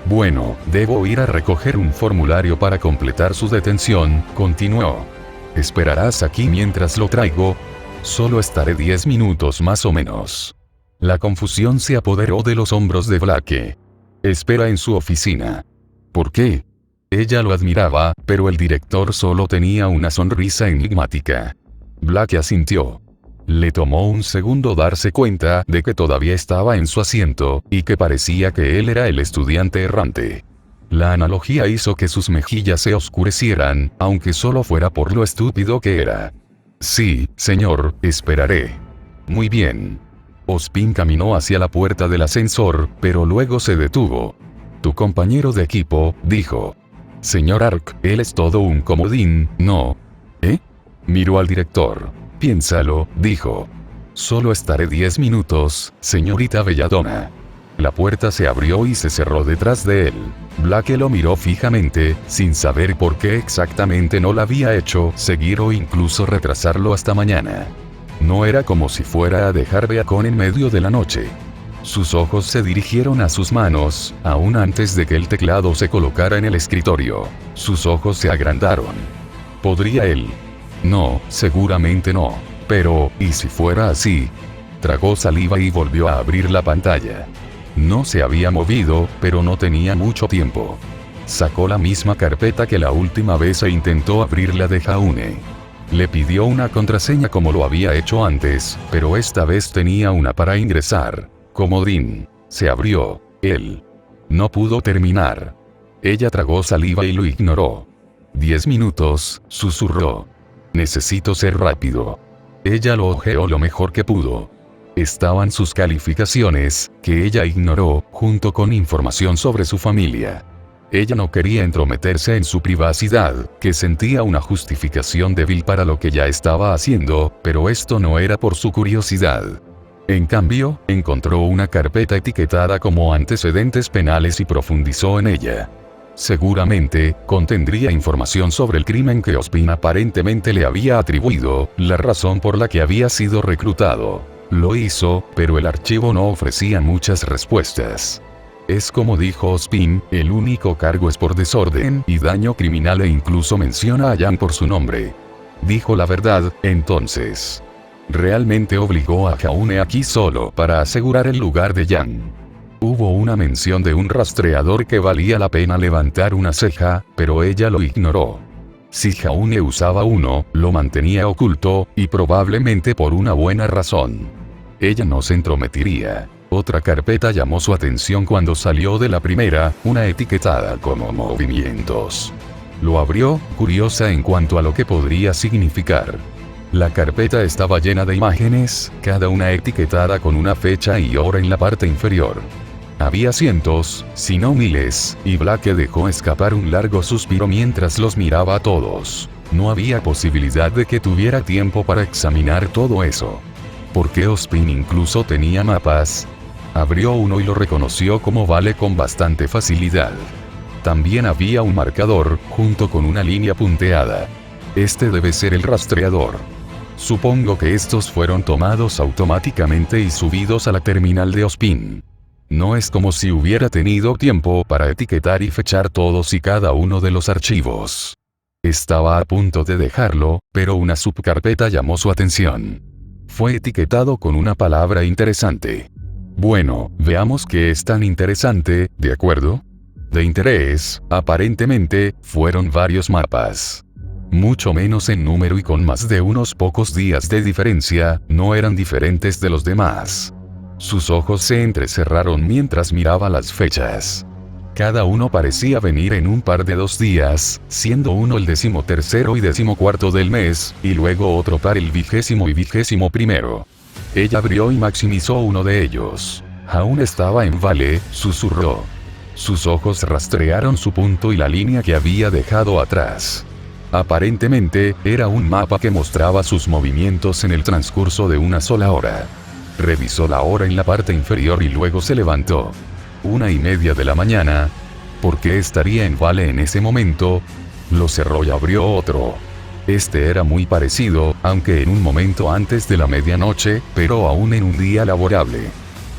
Bueno, debo ir a recoger un formulario para completar su detención, continuó. ¿Esperarás aquí mientras lo traigo? Solo estaré 10 minutos más o menos. La confusión se apoderó de los hombros de Blake. Espera en su oficina. ¿Por qué? Ella lo admiraba, pero el director solo tenía una sonrisa enigmática. Blake asintió. Le tomó un segundo darse cuenta de que todavía estaba en su asiento, y que parecía que él era el estudiante errante. La analogía hizo que sus mejillas se oscurecieran, aunque solo fuera por lo estúpido que era. Sí, señor, esperaré. Muy bien. Ospin caminó hacia la puerta del ascensor, pero luego se detuvo. Tu compañero de equipo, dijo. Señor Ark, él es todo un comodín, ¿no? ¿Eh? Miró al director. Piénsalo, dijo. Solo estaré 10 minutos, señorita Belladonna. La puerta se abrió y se cerró detrás de él. Blake lo miró fijamente, sin saber por qué exactamente no la había hecho seguir o incluso retrasarlo hasta mañana. No era como si fuera a dejar Beacon en medio de la noche. Sus ojos se dirigieron a sus manos, aún antes de que el teclado se colocara en el escritorio. Sus ojos se agrandaron. ¿Podría él? No, seguramente no. Pero, ¿y si fuera así? Tragó saliva y volvió a abrir la pantalla. No se había movido, pero no tenía mucho tiempo. Sacó la misma carpeta que la última vez e intentó abrirla de Jaune. Le pidió una contraseña como lo había hecho antes, pero esta vez tenía una para ingresar. Comodín. Se abrió. Él. No pudo terminar. Ella tragó saliva y lo ignoró. 10 minutos, susurró. Necesito ser rápido. Ella lo ojeó lo mejor que pudo. Estaban sus calificaciones, que ella ignoró, junto con información sobre su familia. Ella no quería entrometerse en su privacidad, que sentía una justificación débil para lo que ya estaba haciendo, pero esto no era por su curiosidad. En cambio, encontró una carpeta etiquetada como antecedentes penales y profundizó en ella. Seguramente, contendría información sobre el crimen que Ospin aparentemente le había atribuido, la razón por la que había sido reclutado. Lo hizo, pero el archivo no ofrecía muchas respuestas. Es como dijo Ospin, el único cargo es por desorden y daño criminal e incluso menciona a Jan por su nombre. Dijo la verdad, entonces. Realmente obligó a Jaune aquí solo para asegurar el lugar de Jan. Hubo una mención de un rastreador que valía la pena levantar una ceja, pero ella lo ignoró. Si Jaune usaba uno, lo mantenía oculto, y probablemente por una buena razón. Ella no se entrometería. Otra carpeta llamó su atención cuando salió de la primera, una etiquetada como movimientos. Lo abrió, curiosa en cuanto a lo que podría significar. La carpeta estaba llena de imágenes, cada una etiquetada con una fecha y hora en la parte inferior. Había cientos, si no miles, y Blake dejó escapar un largo suspiro mientras los miraba a todos. No había posibilidad de que tuviera tiempo para examinar todo eso. ¿Por qué Ospin incluso tenía mapas? Abrió uno y lo reconoció como Vale con bastante facilidad. También había un marcador, junto con una línea punteada. Este debe ser el rastreador. Supongo que estos fueron tomados automáticamente y subidos a la terminal de Ospin. No es como si hubiera tenido tiempo para etiquetar y fechar todos y cada uno de los archivos. Estaba a punto de dejarlo, pero una subcarpeta llamó su atención. Fue etiquetado con una palabra interesante. Bueno, veamos qué es tan interesante, ¿de acuerdo? De interés, aparentemente, fueron varios mapas. Mucho menos en número y con más de unos pocos días de diferencia, no eran diferentes de los demás. Sus ojos se entrecerraron mientras miraba las fechas. Cada uno parecía venir en un par de 2 días, siendo uno el 13º y 14º del mes, y luego otro par el 20º y 21º. Ella abrió y maximizó uno de ellos. Aún estaba en Vale, susurró. sus ojos rastrearon su punto y la línea que había dejado atrás. Aparentemente, era un mapa que mostraba sus movimientos en el transcurso de una sola hora. Revisó la hora en la parte inferior y luego se levantó. 1:30 de la mañana. ¿Por qué estaría en Vale en ese momento? Lo cerró y abrió otro. Este era muy parecido, aunque en un momento antes de la medianoche, pero aún en un día laborable.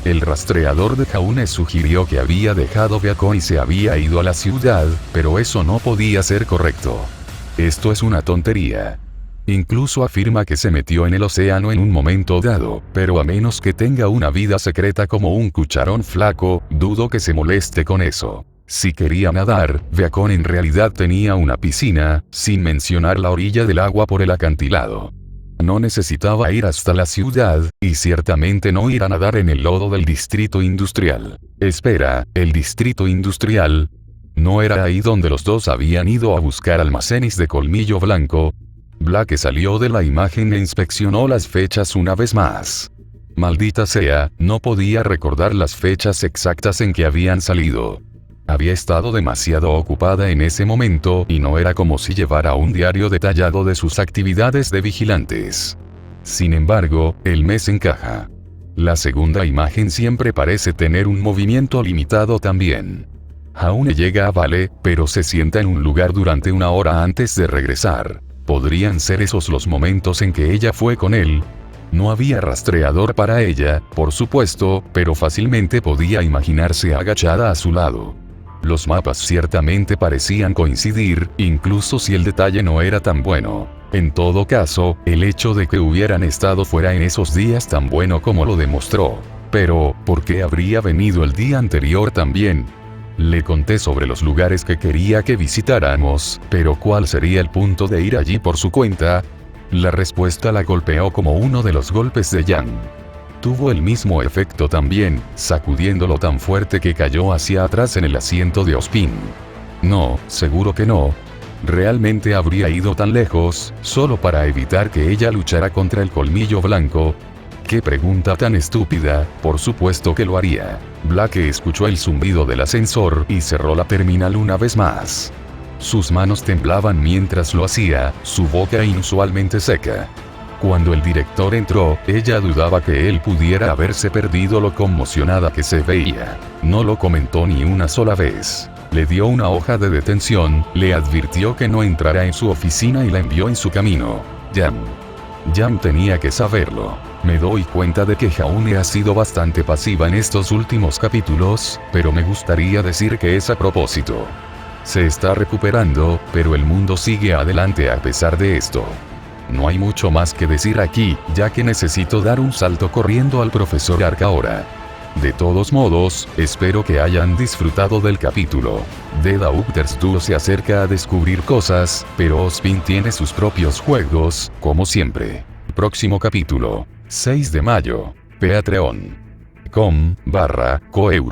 El rastreador de Jaune sugirió que había dejado Beacon y se había ido a la ciudad, pero eso no podía ser correcto. Esto es una tontería. Incluso afirma que se metió en el océano en un momento dado, pero a menos que tenga una vida secreta como un cucharón flaco, dudo que se moleste con eso. Si quería nadar, Beacon en realidad tenía una piscina, sin mencionar la orilla del agua por el acantilado. No necesitaba ir hasta la ciudad, y ciertamente no ir a nadar en el lodo del distrito industrial. Espera, ¿el distrito industrial? ¿No era ahí donde los dos habían ido a buscar almacenes de colmillo blanco? Blake salió de la imagen e inspeccionó las fechas una vez más. Maldita sea, no podía recordar las fechas exactas en que habían salido. Había estado demasiado ocupada en ese momento y no era como si llevara un diario detallado de sus actividades de vigilantes. Sin embargo, el mes encaja. La segunda imagen siempre parece tener un movimiento limitado también. Jaune llega a Vale, pero se sienta en un lugar durante una hora antes de regresar. ¿Podrían ser esos los momentos en que ella fue con él? No había rastreador para ella, por supuesto, pero fácilmente podía imaginarse agachada a su lado. Los mapas ciertamente parecían coincidir, incluso si el detalle no era tan bueno. En todo caso, el hecho de que hubieran estado fuera en esos días tan bueno como lo demostró. Pero, ¿por qué habría venido el día anterior también? Le conté sobre los lugares que quería que visitáramos, pero ¿cuál sería el punto de ir allí por su cuenta? La respuesta la golpeó como uno de los golpes de Jan. Tuvo el mismo efecto también, sacudiéndolo tan fuerte que cayó hacia atrás en el asiento de Ospin. No, seguro que no. ¿Realmente habría ido tan lejos, solo para evitar que ella luchara contra el colmillo blanco? ¡Qué pregunta tan estúpida! Por supuesto que lo haría. Blake escuchó el zumbido del ascensor y cerró la terminal una vez más. Sus manos temblaban mientras lo hacía, su boca inusualmente seca. Cuando el director entró, ella dudaba que él pudiera haberse perdido lo conmocionada que se veía. No lo comentó ni una sola vez. Le dio una hoja de detención, le advirtió que no entrara en su oficina y la envió en su camino. Jan tenía que saberlo. Me doy cuenta de que Jaune ha sido bastante pasiva en estos últimos capítulos, pero me gustaría decir que es a propósito. Se está recuperando, pero el mundo sigue adelante a pesar de esto. No hay mucho más que decir aquí, ya que necesito dar un salto corriendo al profesor Ark ahora. De todos modos, espero que hayan disfrutado del capítulo. The Doctor's Duo se acerca a descubrir cosas, pero Ospin tiene sus propios juegos, como siempre. Próximo capítulo, 6 de mayo. Patreon.com/Coeur